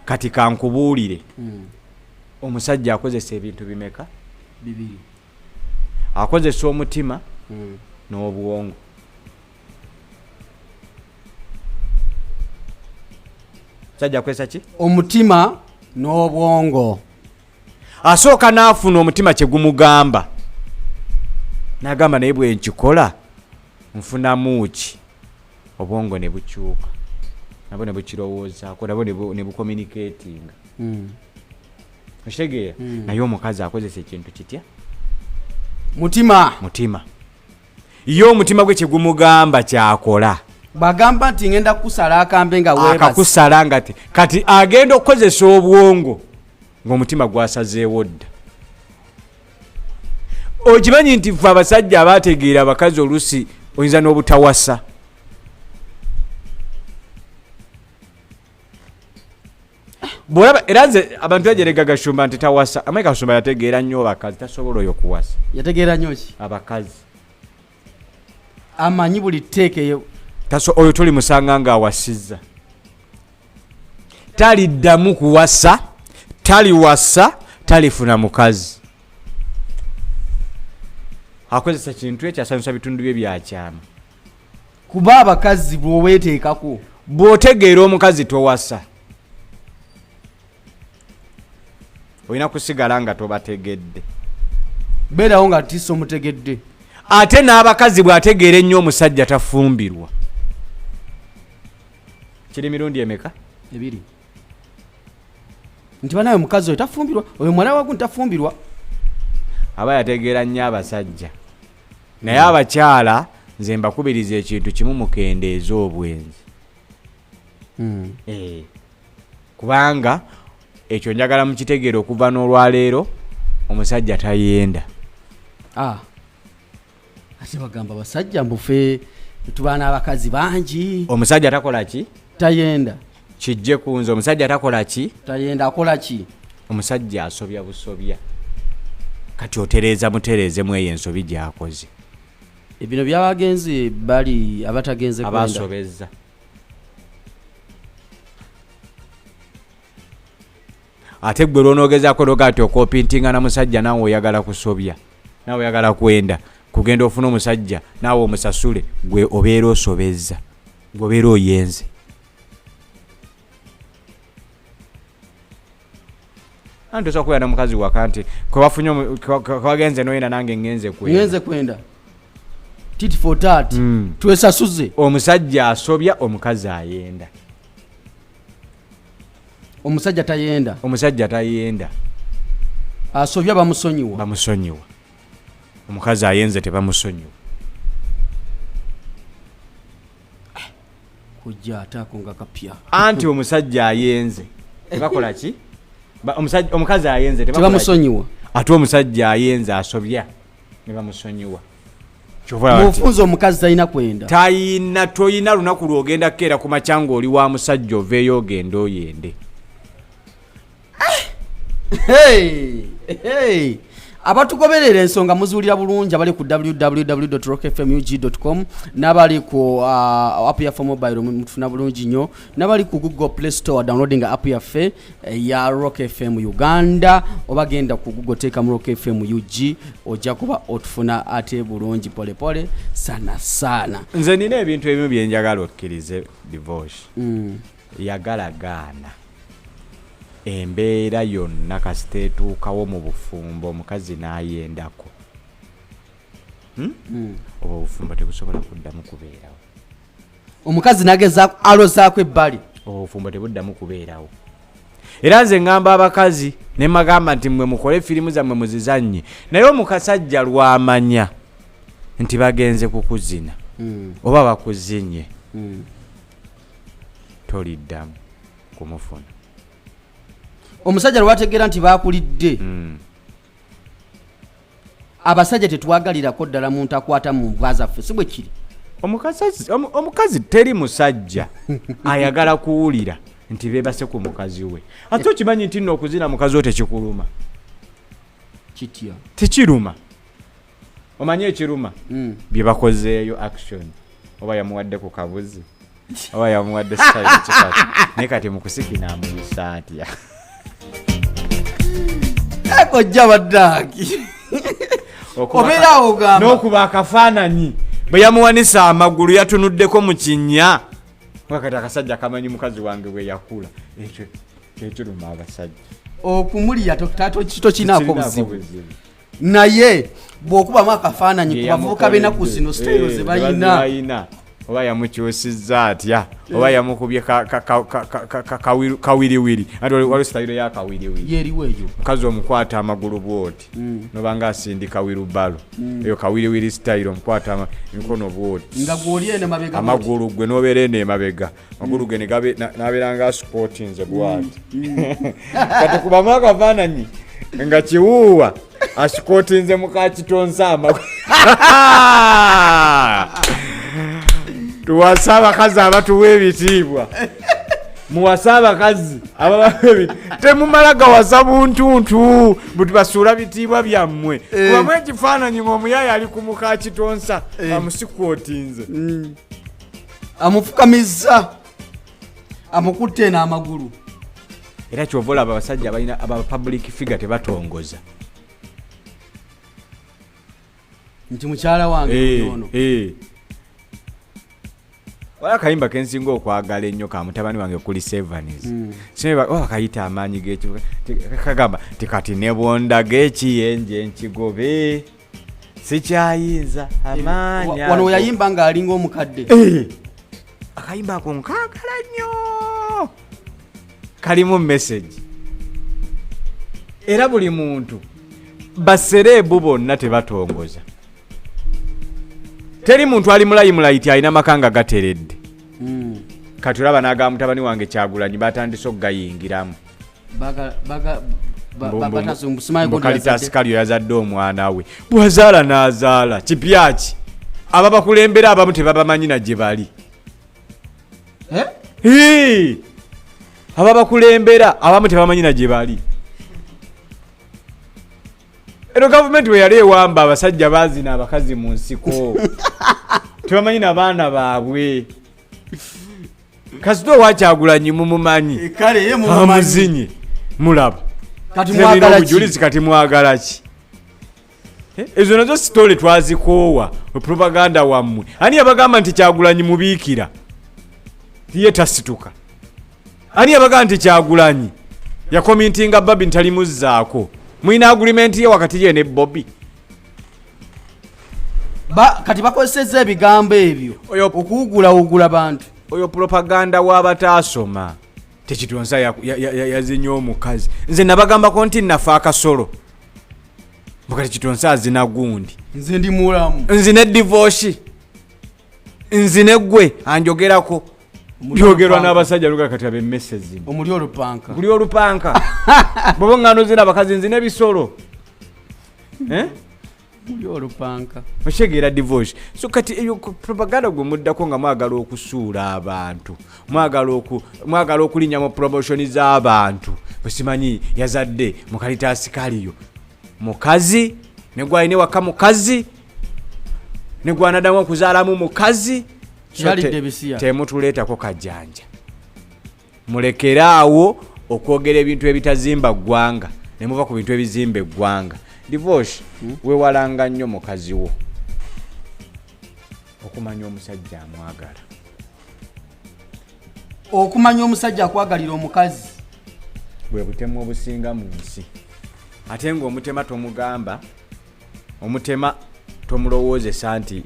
kati kankubuulire omusajja akozesa ebintu bimeka bibiri akozesa omutima n'obwongo Sajja kwesa ki? Omutima n'obwongo. Asooka n'afuna omutima kye gumugamba. N'agamba naye bwe nkikola nfunamu ki? Obwongo ne bukyuka. Nabo ne bukirowoozaako, nabo ne bucommunicatinga. Okitegeera? Naye omukazi akozesa ekintu kitya? Mutima. Ye omutima gwe kye gumugamba kyakola. Bagamba nti ngenda kusala akambe nga weebase. Akakusala nga kati agenda okukozesa obwongo ng'omutima gwasazeewo dda. Okimanyi nti ffe abasajja abaategeera abakazi oluusi oyinza n'obutawasa. Bwolaba era nze abantu bajerega Gashumba nti tawasa. Amaye Gashumba yategeera nnyo abakazi, tasobola oyo kuwasa. Yategeera nnyo ki? Abakazi. Amanyi buli tteekeyo. Oyo tuli musanga ng'awasizza. Taliddamu kuwasa, taliwasa, talifuna mukazi. Akozesa kintu ekyo asanyusa bitundu bye byakyama. Kuba abakazi bw'oweeteekako. Bw'otegeera omukazi towasa, olina kusigala nga tobategedde. Beerawo nga tiso mutegedde. Ate n'abakazi bw'ategeera ennyo omusajja tafumbirwa. Kiri mirundi emeka? 2. Nti banawe mukazi oyo tafumbirwa, oyo mwana wagu tafumbirwa. Aba yategeera nnyo abasajja. Naye abakyala nze mbakubiriza ekintu kimu mukendeeza obwenzi. Kubanga ekyo njagala mukitegeera okuva n'olwaleero omusajja tayenda. Ate bagamba basajja mbufe tubaana abakazi bangi. Omusajja takola ki? Tayenda. Kijje kunze omusajja takola ki? Tayenda. Akola ki? Omusajja asobya busobya. Kati otereeza mutereezemu eyo ensobi gy'akoze. Ebino byabagenze bali abatagenze kwenda. Abasobezza. Ate gwe lw'onoogezaako n'ogati okoopintinga na musajja naawe oyagala kusobya, naawe oyagala kwenda kugenda ofuna omusajja naawe omusasule, gwe obeera osobezza, gwe obeera oyenze. Anti osobola kubeera n'omukazi waka nti kwebagenze n'oyenda nange ngenze kwenda tit for tat. Twesasuze. Omusajja asobya, omukazi ayenda. Omusajja tayenda. Omusajja tayenda. Asobya bamusonyiwa. Omukazi ayenze tebamusonyiwa. Kujja atako nga kapya. Anti omusajja ayenze bakola ki? Omukazi ayenze tebamusonyiwa. Ate omusajja ayenze asobya ne bamusonyiwa. Mufunzo omukazi talina kwenda. Toyina lunaku lw'ogenda kkeera ku macanga oli wa musajja oveeyo ogenda oyende. Abatugoberera ensonga muzuulira bulungi abali ku www.rockfmug.com n'abali ku app yaffe mobile mutufuna bulungi nnyo, n'abali ku Google Play Store downloading app yaffe ya Rock FM Uganda, obagenda ku Google teeka mu Rock FM UG ojja kuba otufuna ate bulungi pole pole sana. Nze nina ebintu ebimu bye njagala okkirize divorce. Yagalagaana. Embeera yonna kasita etuukawo mu bufumbo omukazi n'ayendako. Obwo obufumbo tebusobola kuddamu kubeerawo. Omukazi n'agezaako alozaako ebbali. Obwo obufumbo tebuddamu kubeerawo. Era nze ngamba abakazi ne magamba nti mmwe mukole firimu zammwe muzizannye, naye omukasajja lwamanya nti bagenze kukuzina oba bakuzinye toliddamu kumufuna. Omusajja lwategeera nti baakulidde. Abasajja tetwagalirako ddala muntu akwata mu nva zaffe, si bwe kiri. Omukazi teri musajja ayagala kuwulira nti beebase ku mukazi we. Ate okimanyi nti nno okuzina mukazi wo tekikuluma. Kitya? Tekiruma. Omanyi ekiruma? Bye bakozeeyo action. Oba yamuwadde ku kabuzi. Oba yamuwadde style kikati. Naye kati mu kusikina amuyisa atya. Ekojja baddaki. Obeera ogamba. N'okuba akafaananyi. Bwe yamuwanisa amagulu yatunuddeko mu kinnya. mwakati akasajja kamanyi mukazi wange bwe yakula ekyo luma abasajja okumulya tokinako buzibu naye bw'okubamu akafaananyi ku bavubuka b'ennaku zino sitayiro ze balina oba yamukyusizza atya oba yamukubye kawiriwiri ati waliwo sitayiro yakawiriwiri yeriwo eyo mukazi omukwata amagulu bwoti nobanga asindika wirubalo eyo kawiriwiri sitayiro omukwata emikono bwoti nga gwoli ene mabega amagulu gwe nobeera ene emabega amagulu ge nabeera nga asupootinze bwati kati kubamu akafaananyi nga kiwuuwa asupootinze mukakitonsa amagulu tuwasa abakazi abatuwa ebitiibwa muwasa abakazi temumala gawasa buntuntu butubasuula bitiibwa byammwe kubamu ekifaananyi ng'omuyaya ali ku mukakitonsa amusikwotinze amufukamiza amukutte n'amagulu era kyova olaba abasajja balina aba public figure tebatongoza nti mukyala wange ono wala kayimba kensinga okwagala ennyo ka mutabani wange kuli Sevanis akayita amaanyi g'ekyo kagamba tikati ne bonda g'ekiyenje nkigobe sikyayinza amaanyi wano yayimba ng'alinga omukadde akayimba ako nkaagala nnyo kalimu message era buli muntu basereebu bonna tebatongoza teri muntu ali mulayi ti alina makanga gateredde kati olaba n'agamba mutabani wange Kyagulanyi batandise okugayingiramu Kalitas Kalyo yazadde omwana we bwazaala n'azaala kipyaki aba bakulembera abamu tebabamanyi na gye bali aba bakulembera abamu tebamanyi na gye bali ero gavumenti we yali ewamba abasajja baazina abakazi mu nsiko tebamanyi n'abaana baabwe kasito wa Kyagulanyi mumumanyi amuzinye mulaba obujulizi kati mwagala ki ezo nazo sitole twazikoowa propaganda wammwe ani yabagamba nti Kyagulanyi mubiikira ye tasituka ani yabagamba nti Kyagulanyi yakomintinga Babi ntalimuzzaako mwina agreement ye wakati ye ne Bobby kati bakozesezza ebigambo ebyo okuwugula bantu oyo propaganda w'abataasoma tekitonsa yazinya omukazi nze nabagambako nti nafa akasolo mukati kitonsa azina gundi nze ndi mulamu nzine divorce nzine gwe anjogerako byogerwa n'abasajja luga kati abe message omuli olupanka bobo ngano zina abakazi nzine bisolo omuli olupanka oshegera divorce so kati eyo propaganda gwe muddako nga mwagala okusuula abantu mwagala okulinya mu promotion z'abantu bwesimanyi yazadde mu Kalitas Kalyo mukazi negwaine waka mukazi negwanadamu okuzaalamu mukazi temutuleetako kajjanja mulekeraawo okwogera ebintu ebitazimba ggwanga ne muva ku bintu ebizimba eggwanga divorce wewalanga nnyo mukazi wo okumanya omusajja amwagala okumanya omusajja akwagalira omukazi bwe butemu obusinga mu nsi ate ng'omutema tomugamba omutema tomulowoozesa nti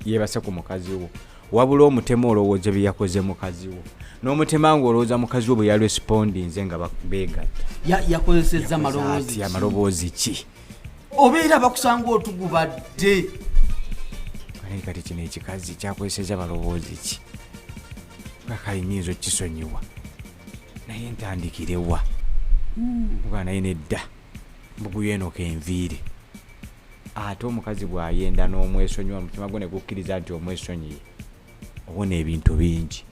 yeebase ku mukazi wo wabula omutema olowooza bye yakoze mukazi wo n'omutema ng'olowooza mukazi wo bwe yaresipondinze nga beegatta yakozesezza amaloboozi ki obeera bakusanga otugubadde kati kino ekikazi kyakozeseza balowoozi ki bakali nyinza okukisonyiwa naye ntandikirewa muga naye nedda mbuguyenoka enviire ate omukazi bw'ayenda n'omwesonyiwa mutima gwo ne gukkiriza nti omwesonyiye obona ebintu bingi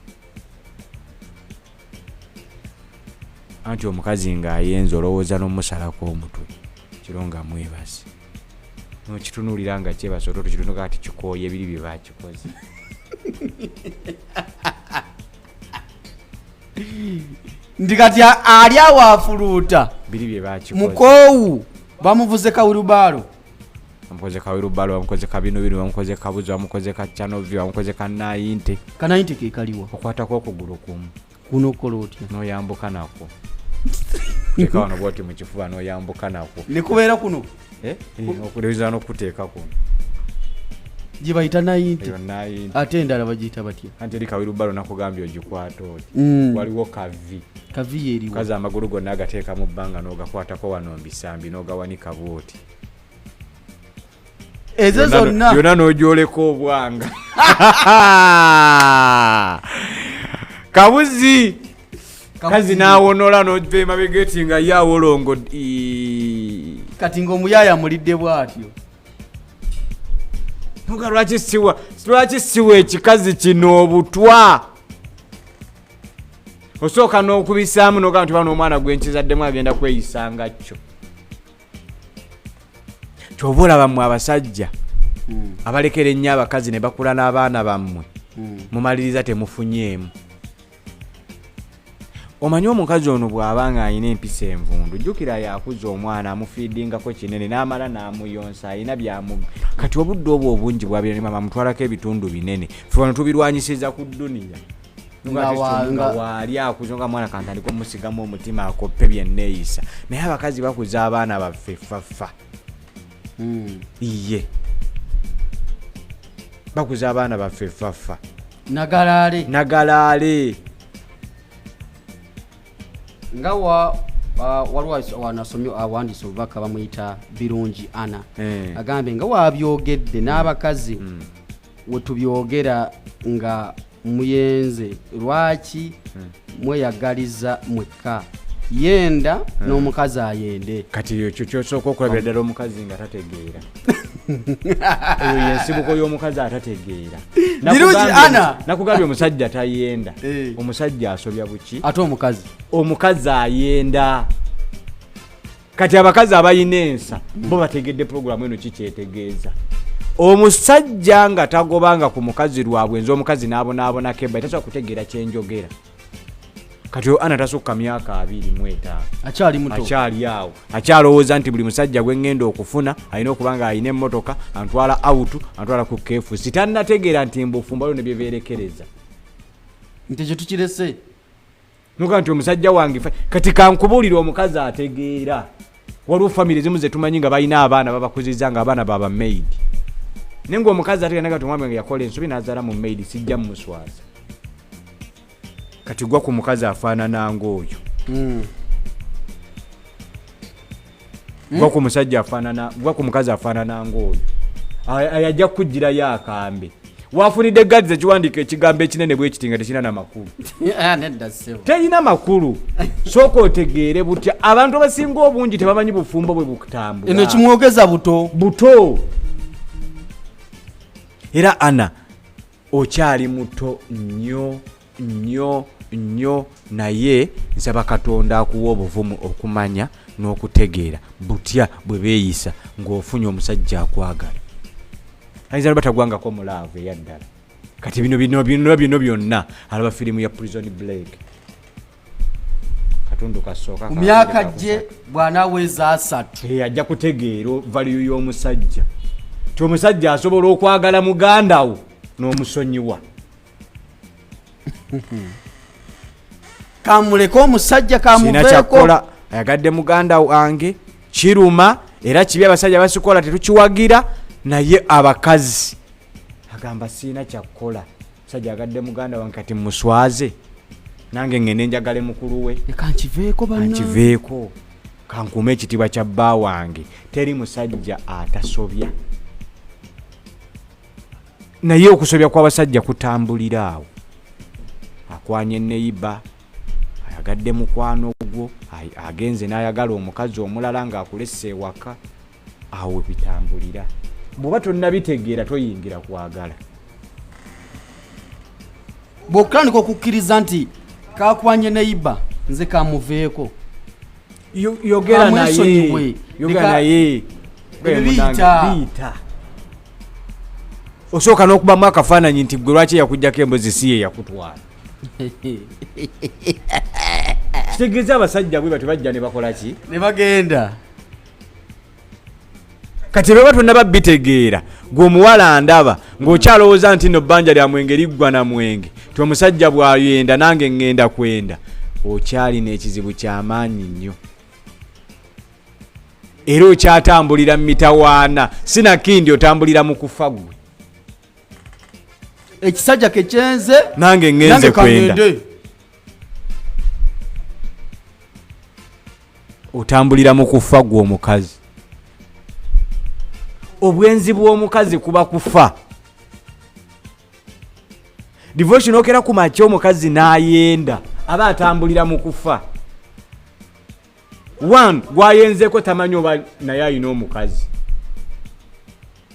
anti omukazi ng'ayenza olowooza n'omusalako omutwe kiro nga mwebase nokitunuulira nga kyebase oto tukitunuka ati kikooye ebiri bye bakikoze ndi kati ali awo afuluuta biri bye bakikoze mukoowu bamuvuze kawurubaalo bamukoze Kawirubalo bamukoze Kabino bino bamukoze Kabuzo bamukoze Kachanovi bamukoze Kanayinte ke kaliwa okwatako okugulu kuno kolotya noyambuka nako teka wano bwoti mu kifuba noyambuka nako ne kubeera kuno okuleza n'okuteeka kuno gye bayita 90 eyo 90 ate endala bagiyita batya anti eri Kawirubalo nakugambye ogikwata oti waliwo kavi eriwo kaza amagulu gonna agateeka mu bbanga n'ogakwatako wano mbisambi n'ogawanika bwoti ezo zonna yonna n'ogyoleko obwanga kabuzi kazi n'awonola n'ova emabega eti nga ye awolongo kati ng'omuyaya mulidde bw'atyo nga lwaki siwa ekikazi kino obutwa osooka n'okubisaamu n'ogamba nti bano omwana gwenkizaddemu agenda kweyisanga kyo kyoba olaba mmwe abasajja abalekera ennyo abakazi ne bakula n'abaana bammwe mumaliriza temufunyeemu. Omanyi omukazi ono bw'abanga alina empisa envundu jjukira yakuza omwana amufiidingako kinene n'amala n'amuyonsa alina byamu kati obudde obwo obungi bwabirani mama mutwalako ebitundu binene ffe wano tubirwanyisiza ku dduniya nga waali akuza nga mwana kantandika omusigamu omutima akoppe byenneeyisa naye abakazi bakuza abaana baffe faffa iye bakuza abaana baffe faffa nagalaale nga waliwo wanasomye awandiisa obubaka bamuyita Birungi Ana agambe nga wabyogedde n'abakazi wetubyogera nga muyenze lwaki mweyagaliza mwekka yenda n'omukazi ayende kati ekyo kyosooka okulabira ddala omukazi nga tategeera eyo yensibuko y'omukazi atategeera nakugambye omusajja tayenda omusajja asobya buki ate omukazi ayenda kati abakazi abayina ensa bo bategedde puroguramu eno kikyetegeeza omusajja nga tagobanga ku mukazi lwabwe nze omukazi n'abonaabonako ebba tasobola kutegeera kyenjogera kati ana tasukka myaka 25 akyali awo akyalowooza nti buli musajja gwe ngenda okufuna alina okuba nga alina emmotoka antwala autu antwala ku keefu sitannategeera nti mbufumbalio ne byebeerekereza nti ekyo tukirese nuga nti omusajja wange kati kankubuulira omukazi ategeera waliwo famire zimu zetumanyi nga balina abaana babakuziza nga abaana baba maid naye ng'omukazi ategeera nga tumwambe nga yakola ensobi n'azaala mu maid sijja mumuswaza kati gwa ku mukazi afaanana ng'oyo gwa ku musajja afaanana gwa ku mukazi afaanana ng'oyo ayajja kujjirayo akambe wafunidde gadiza kiwandiika ekigambo ekinene bwe kiti nga tekirina makulu terina makulu sooka otegeere butya abantu abasinga obungi tebamanyi bufumbo bwe bukutambula eno kimwogeza buto era Ana okyali muto nnyo naye nsaba Katonda akuwa obuvumu okumanya n'okutegeera butya bwe beeyisa ng'ofunye omusajja akwagala ayinza batagwangako mulaavu eyaddala kati bino byonna alaba firimu ya Prison Break katundu kasooka ku myaka gye bw'anaaweza 3 ajja kutegeera value y'omusajja ti omusajja asobola okwagala muganda wo n'omusonyiwa kamuleko omusajja kamuveeko kyakkola ayagadde muganda wange kiruma era kibi abasajja basikola tetukiwagira naye abakazi agamba siina kyakkola musajja agadde muganda wange kati muswaze nange ngende njagale mukulu we kankiveeko kankuuma ekitiibwa kya bba wange teri musajja atasobya naye okusobya kw'abasajja kutambulira awo akwanye neiba ayagadde mukwano gwo agenze n'ayagala omukazi omulala ng'akulesse ewaka awo bitambulira bw'oba tonnabitegeera toyingira kwagala bw'okutandika okukkiriza nti kakwanye neiba nze kamuveeko yogera naye biita osooka n'okubamu akafaananyi nti gwe lwaki yakujjako embozi si ye yakutwala kitegeeza abasajja bwe batebajja ne bakola ki ne bagenda kati bwe batonna babitegeera gw'omuwala ndaba ng'okyalowooza nti no bbanja lya mwenge liggwa na mwenge ti omusajja bw'ayenda nange ŋŋenda kwenda okyalina ekizibu ky'amaanyi nnyo era okyatambulira mu mitawaana sinakindi otambulira mu kufa gwe ekisajja kekyenze nange ŋŋenze kwenda otambulira mu kufa gwe omukazi obwenzi bw'omukazi kuba kufa devotion okera ku makya omukazi n'ayenda aba atambulira mu kufa one gwayenzeko tamanyi oba naye ayina omukazi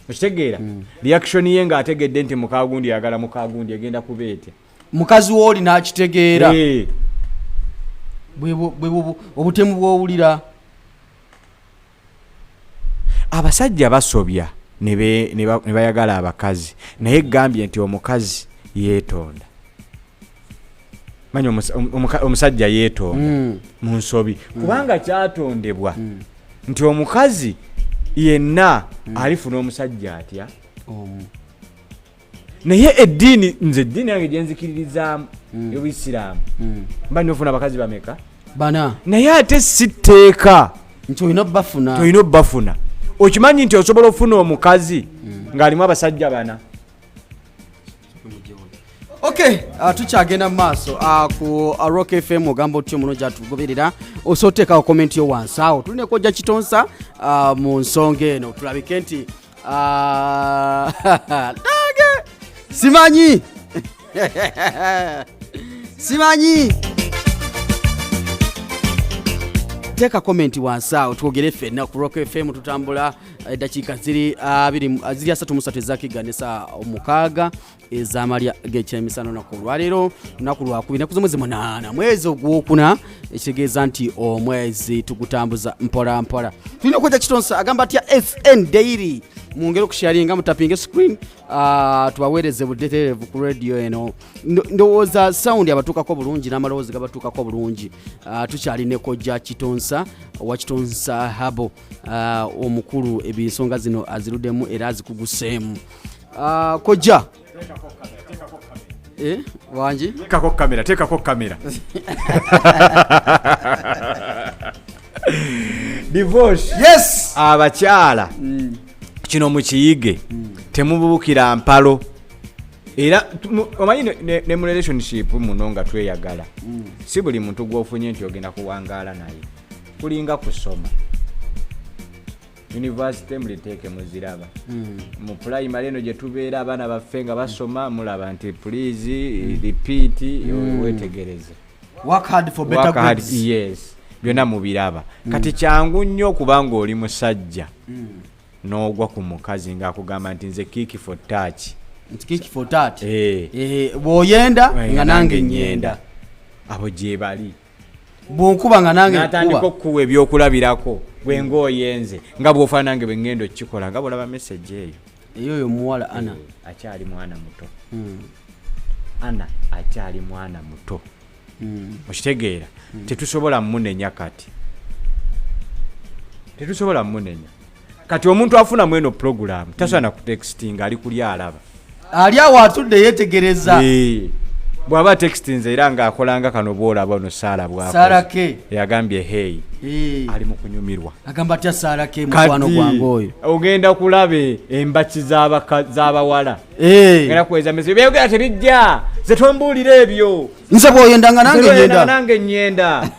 okitegeera reaction ye nga ategedde nti mukagundi yagala mukagundi egenda kubeete mukazi wooli n'akitegeera obutemu bw'owulira abasajja basobya ne bayagala abakazi naye gambye nti omukazi yeetonda manyi omusajja yeetonda mu nsobi kubanga kyatondebwa nti omukazi yenna alifuna omusajja atya naye eddiini nze eddiini yange gyenzikiririzaamu y'Obuyisiraamu mba nofuna abakazi bameka bana naye ate si tteeka nti olina obbafuna okimanyi nti osobola okufuna omukazi ng'alimu abasajja bana Okay, tukyagenda mu maaso ku Rock FM ogamba otyo muno gyatugoberera osoteekawo komenti yo wansi awo tulina kojja kitonsa mu nsonga eno tulabike nti simanyi teeka komenti wansi awo twogere ffenna ku Rock FM tutambula eddakiika ziri 33 ezakiganisa omukaaga ezamalya g'ekyemisano naku lwaleero lunaku lwakubiri naku z'omwezi 8 mwezi ogwokuna ekitegeeza nti omwezi tugutambuza mpola mpola tulina okweta kitonsa agamba atya SN Daily mwongere okusharinga mutapinge screen tubaweereze buddetereevu ku radio eno ndowooza sound abatuukako bulungi n'amalowoozi gabatuukako bulungi tukyalina kojja kitonsa owa kitonsa habo omukulu ebisonga zino aziruddemu era azikuguseemu kojja wangi tekako kamera divorce yes abakyala kino mukiyige temububukira mpalo era omanyi ne mu relationship muno nga tweyagala si buli muntu gwofunye nti ogenda kuwangaala naye kulinga kusoma university muliteeke muziraba mu primary eno gye tubeera abaana baffe nga basoma mulaba nti please repeat wetegereze work hard for better grades yes byonna mubiraba kati kyangu nnyo kubanga oli musajja n'ogwa ku mukazi ng'akugamba nti nze kick for touch bw'oyenda nga nange nyenda abo gye bali bw'onkuba nga nange natandika okukuwa ebyokulabirako bwe ng'oyenze nga bw'ofaana nange bwe ngenda okukikola nga bw'olaba message eyo oyo muwala Ana akyali mwana muto Ana akyali mwana muto okitegeera tetusobola munenya kati omuntu afuna mweno program tasobola kutextinga ali kuli alaba ali awo atudde yetegereza bw'aba textinze era ng'akolanga kano bw'olaba ono Saara Sarake yagambye hey ali mu kunyumirwa agamba atya Sarake mukwano gwange oyo ogenda kulabe embaki z'abawala ngenda kuweza mezi byogera tebijja ze tombuulira ebyo nze bw'oyenda nga nange nyenda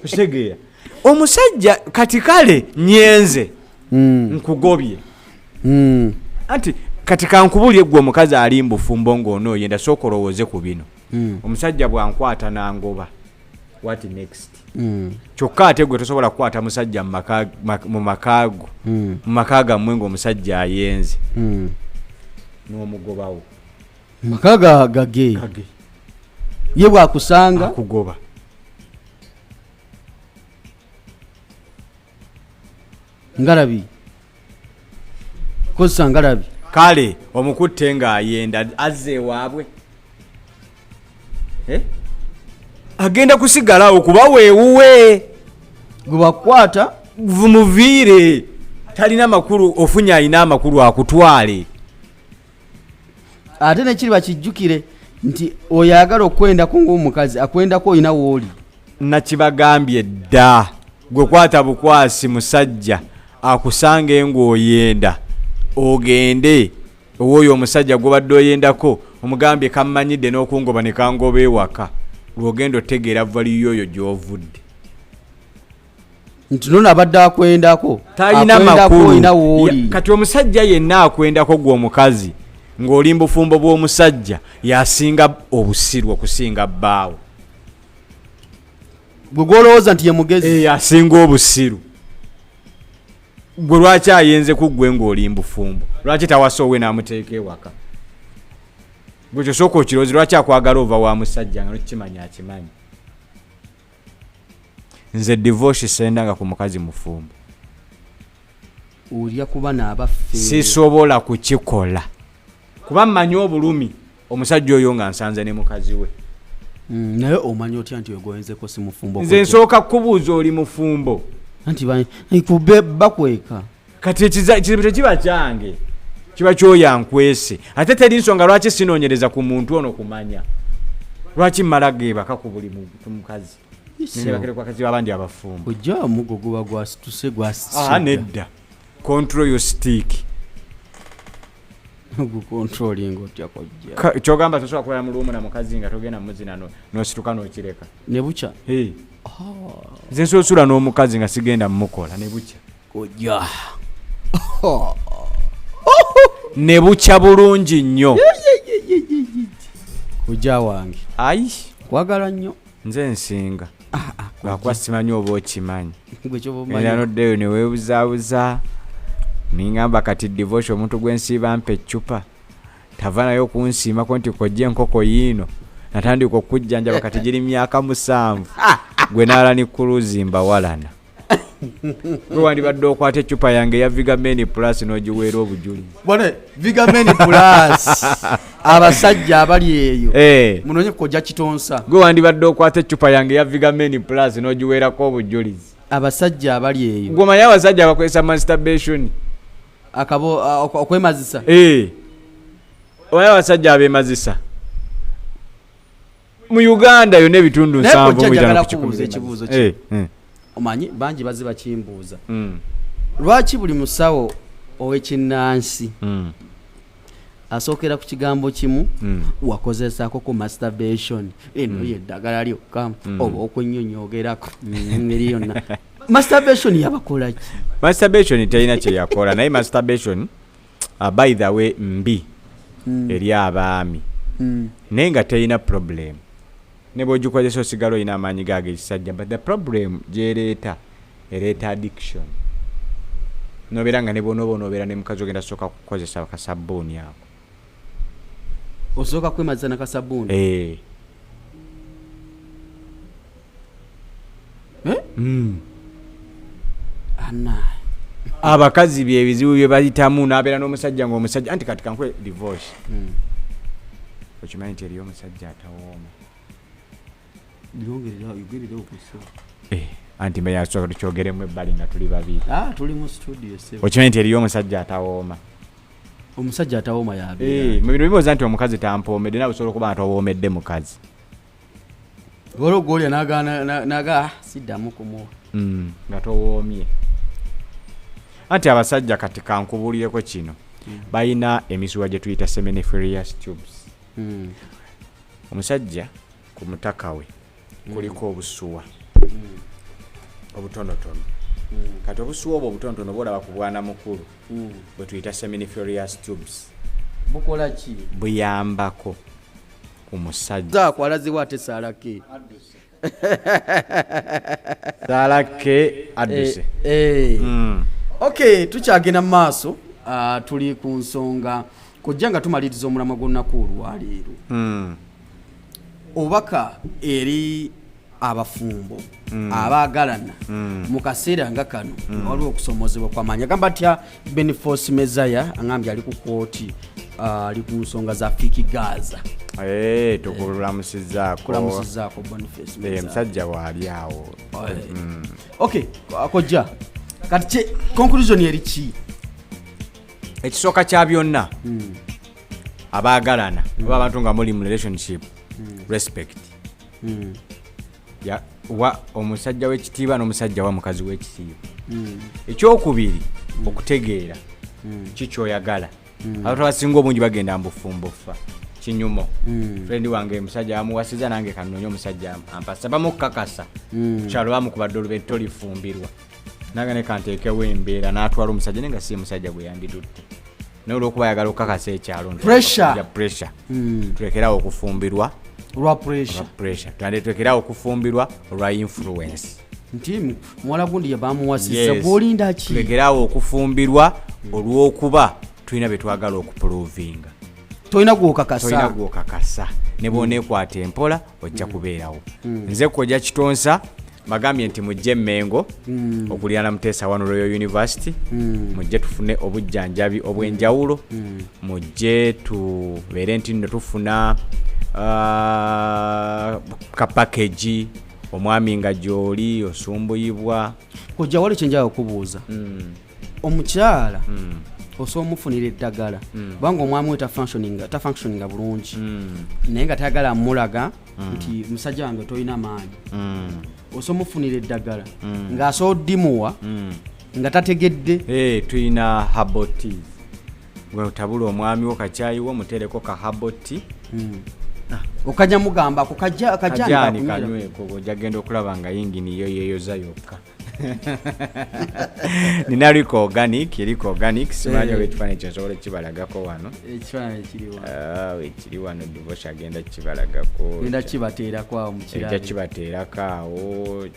kutegeera omusajja kati kale nyenze nkugobye anti kati kankubulye gwe omukazi ali mbufumbo ng'onooyenda sooka olowooze ku bino omusajja bwankwata nangoba what next kyokka ate gwe tosobola kukwata musajja mu makaago mu maka gammwe ng'omusajja ayenze n'omugobawo makaaga gage ye bwakusanga akugoba ngalabi kosa ngalabi kale omukutte ng'ayenda azze ewaabwe agenda kusigalawo kuba weewuwe gwe bakwata muviire talina makulu ofunye alina amakulu akutwale ate nekiri bakijjukire nti oyo ayagala okwendako ng'omukazi akwendako olina wooli nakibagambye dda gwe kwata bukwasi musajja akusange ng'oyenda ogende ow'oyo omusajja gwobadde oyendako omugambye kammanyidde n'okungoba ne kangoba ewaka lwogenda otegeera valiyo oyo gy'ovudde nti nono abadde akwendako talina makulu olina wooli kati omusajja yenna akwendako gwe omukazi ng'oli mbufumbo bw'omusajja yasinga obusiru okusinga bbaawo gwe gwolowooza nti ye mugezi asinga obusiru gwe lwaki ayenze ku ggwe ng'oli mbufumbo lwaki tawasa owe n'amuteeka ewaka gwe kyosooka okirowoozi lwaki akwagala ova wa musajja nga nokimanya akimanyi nze divorce sendanga ku mukazi mufumbo olya kuba n'abaffe sisobola kukikola kuba mmanyi obulumi omusajja oyo nga nsanze ne mukazi we naye omanyi otya nti ogwenzeko si mufumbo nze nsooka kubuuza oli mufumbo nti kube bakweka kati ekizibu tekiba kyange kiba kyoyankwese ate teri nsonga lwaki sinoonyereza ku muntu ono kumanya lwaki mmala geebaka ku buli mukazi nebakere ku bakazi babandi abafumbo ojja omugo guba gwasituse nedda control your stick gukontrolinga otya kojja kyogamba tosobola kubeera mu lumu na mukazi nga togenda muzina n'osituka n'okireka ne bukya nze nsoosula n'omukazi nga sigenda mumukola ne bukya kojja ne bukya bulungi nnyo kojja wange ayi kwagala nnyo nze nsinga lwakuba simanyi oba okimanyi gwe kyobamanyi era noddeyo ne weebuzaabuza ningamba kati divorce omuntu gwensiiba mpa eccupa tava nayo kunsiimako nti kojja enkoko yiino natandika okujjanjaba kati giri myaka 7 gwe naala ni kuluzimba walana gwe wandibadde okwata eccupa yange ya Vigamen Plus n'ogiweera obujulizi bone Vigamen Plus abasajja abali eyo munonye kojja kitonsa gwe wandibadde okwata eccupa yange ya Vigamen Plus n'ogiweerako obujulizi abasajja abali eyo gwe manyi abasajja abakozesa masturbation akabo okwemazisa oya abasajja abemazisa mu Uganda yonna ebitundu 7 kukibuuza ekibuuzo ki omanyi bangi baziba kimbuuza lwaki buli musawo ow'ekinnansi asookera ku kigambo kimu wakozesaako ku masturbation eno yeddagala lyokka oba okunyonyogerako eri yonna masturbation yabakola ki masturbation terina kye yakola naye masturbation by the way mbi eri abaami naye nga terina problem ne bw'ogikozesa osigala olina amaanyi gaage ekisajja but the problem gy'ereeta ereeta addiction nobeera nga ne bw'onoobeera ne mukazi ogenda sooka kukozesa akasabbuuni ako osooka kwemazisa nakasabbuuni abakazi byebizibu bye bayitamu n'abeera n'omusajja ng'omusajja anti kati kankwe divorce okimanyi nti eriyo omusajja atawooma anti mbe yasooka tukyogeremu ebbali nga tuli babiri tuli mu studio okimanyi nti eriyo omusajja atawooma omusajja atawooma yabeera mu bino bibooza nti omukazi tampoomedde nawe osobola okuba ntawoomedde mukazi olwogolya naga siddamu kumuwa nga towoomye anti abasajja kati kankubulireko kino balina emisuwa gye tuyita seminiferous tubes omusajja ku mutaka we kuliko obusuwa obutonotono kati obusuwa obwo obutonotono bwolaba ku bwana mukulu bwe tuyita seminiferous tubes bukola ki buyambako ku musajja akwalazibwa ate saalake adduse okay tukyagenda mu maaso tuli ku nsonga kujja nga tumaliriza omulamwa gw'olunaku olwaleero obubaka eri abafumbo abaagalana mu kaseera nga kano waliwo okusomozebwa kw'amaanyi agamba atya Beniforce Mezaya angambye ali ku kooti ali ku nsonga za Fiki Gaza tukulamusizaako Boniface Mezaya musajja waali awo okay akojja kati conclusion eri ki ekisooka kya byonna abaagalana oba abantu nga muli mu relationship respect wa omusajja w'ekitiibwa n'omusajja wa mukazi w'ekitiibwa ekyokubiri okutegeera kikyoyagala abantu abasinga obungi bagenda mbufumbufa kinyumo friend wange musajja amuwasiza nange kanonye omusajja ampasa bamukakasa kyalo bamukubadde olube tolifumbirwa nange ne kanteekewo embeera n'atwala omusajja nenga si musajja gwe yanditutte n'olwokuba ayagala okukakasa ekyalo pressure tulekerawo okufumbirwa olwa pressure twandetwekerawo okufumbirwa olwa influence nti muwala gundi yabamuwasiza bw'olinda ki tulekerawo okufumbirwa olw'okuba tulina bye twagala okuprovinga tolina gwokakasa ne bwoneekwata empola ojja kubeerawo nze kojja kitonsa bagambye nti mujje Mengo okulyana Muteesa wano Royal University mujje tufune obujjanjabi obw'enjawulo mujje tubeere nti nno tufuna ka package omwami nga gy'oli osumbuyibwa kojja wali kyenjala okubuuza omukyala osobola omufunira eddagala kubanga omwami we tafunctioninga bulungi naye nga tayagala amulaga nti musajja wange tolina maanyi osobola omufunira eddagala ng'asobola oddimuwa nga tategedde tulina haboti gwetabula omwami wo kakyayiwo mutereko ka haboti okajja mugamba ako kajani kanyweko ojagenda okulaba nga yingini yo yeyoza yokka nina liko organic simanyi ekifaananyi kyosobola ekibalagako wano ekiri wano divorce agenda kibalagako kibateerako awo ejja kibateerako awo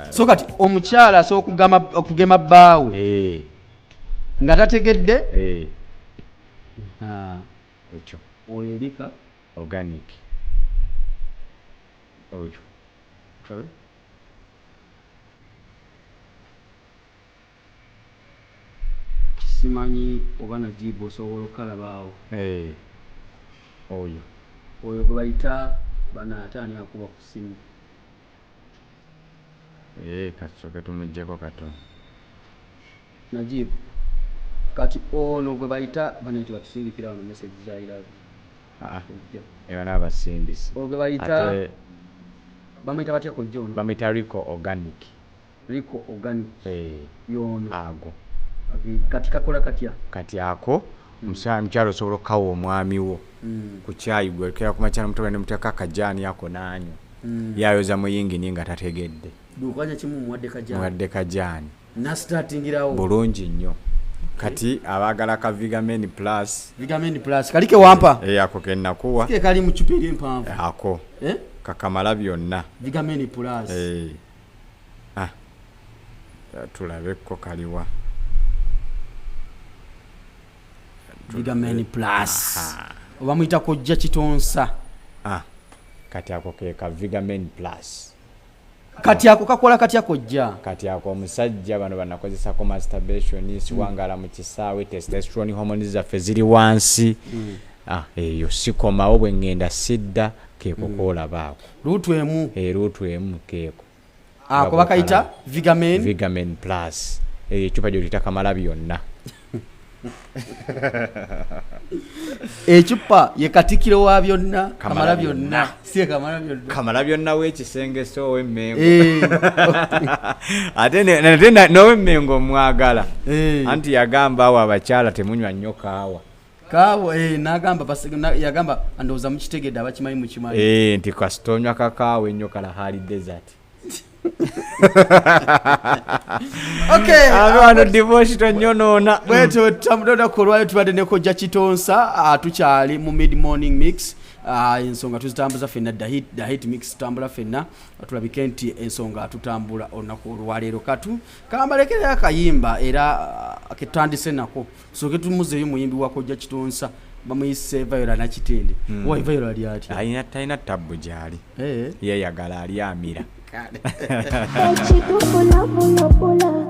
so kati omukyala asobola okugema bbaawe nga tategedde ekyo oyo erika organic oyo simanyi oba najibu osobola okalabaawo oyo gwe bayita banaataani akuba ku simu kasooke tumuggyeko katono najibu kati ono gwe bayita bananti batusindikira wano message zairavu ebana abasindisi gwe bayita bamuyita batya kojja ono bamuyita Rico Organic yono ago kati kakola katya kati ako mukyalo osobola okukawa omwami wo ku kyayi gwekera ku makyalo mutobe ne muteeka akajani ako n'anywa yayoza mu yingini nga tategedde dukanya kimu muwadde kajani nastartingirawo bulungi nnyo kati abaagala ka Vigamin Plus kalike wampa ako kennakuwa kali mu chupa eri empanvu ako kakamala byonna Vigamin Plus tulabeko kaliwa Vigamin Plus oba muyita kojja kitonsa kati ako keka Vigamin Plus kati ako kakola katya kojja kati ako omusajja bano banakozesako masturbation siwangala mu kisaawe testosterone hormones zaffe ziri wansi eyo sikomawo bwe ngenda sidda keeko koolabaako luutu emu keeko ako bakayita Vigamin Plus eyo ecupa gyolita kamala byonna ecupa ye katikiro wa byonna kamala byonna si kamala byonna w'ekisenge so w'emmengo ate n'ow'emmengo mwagala anti yagamba awo abakyala temunywa nnyo kaawa n'agamba yagamba ndowooza mukitegedde abakimanyi mukimanyi nti kasitonywa kakaawa ennyo Kalahari desert ano divorce tonyonoona bweto tamudoda kolwayo tubadde ne kojja kitonsa tukyali mu mid morning mix ensonga tuzitambuza fenna the hit mix tutambula fenna tulabike nti ensonga tutambula olunaku olwaleero katu kambalekera akayimba era ketutandise nako soke tumuzeeyo muyimbi wa kojja kitonsa bamuyise Viola Nakitende Viola ali ati talina tabbu gyali yeeyagala ali amira kale Ekitufu na bulobulo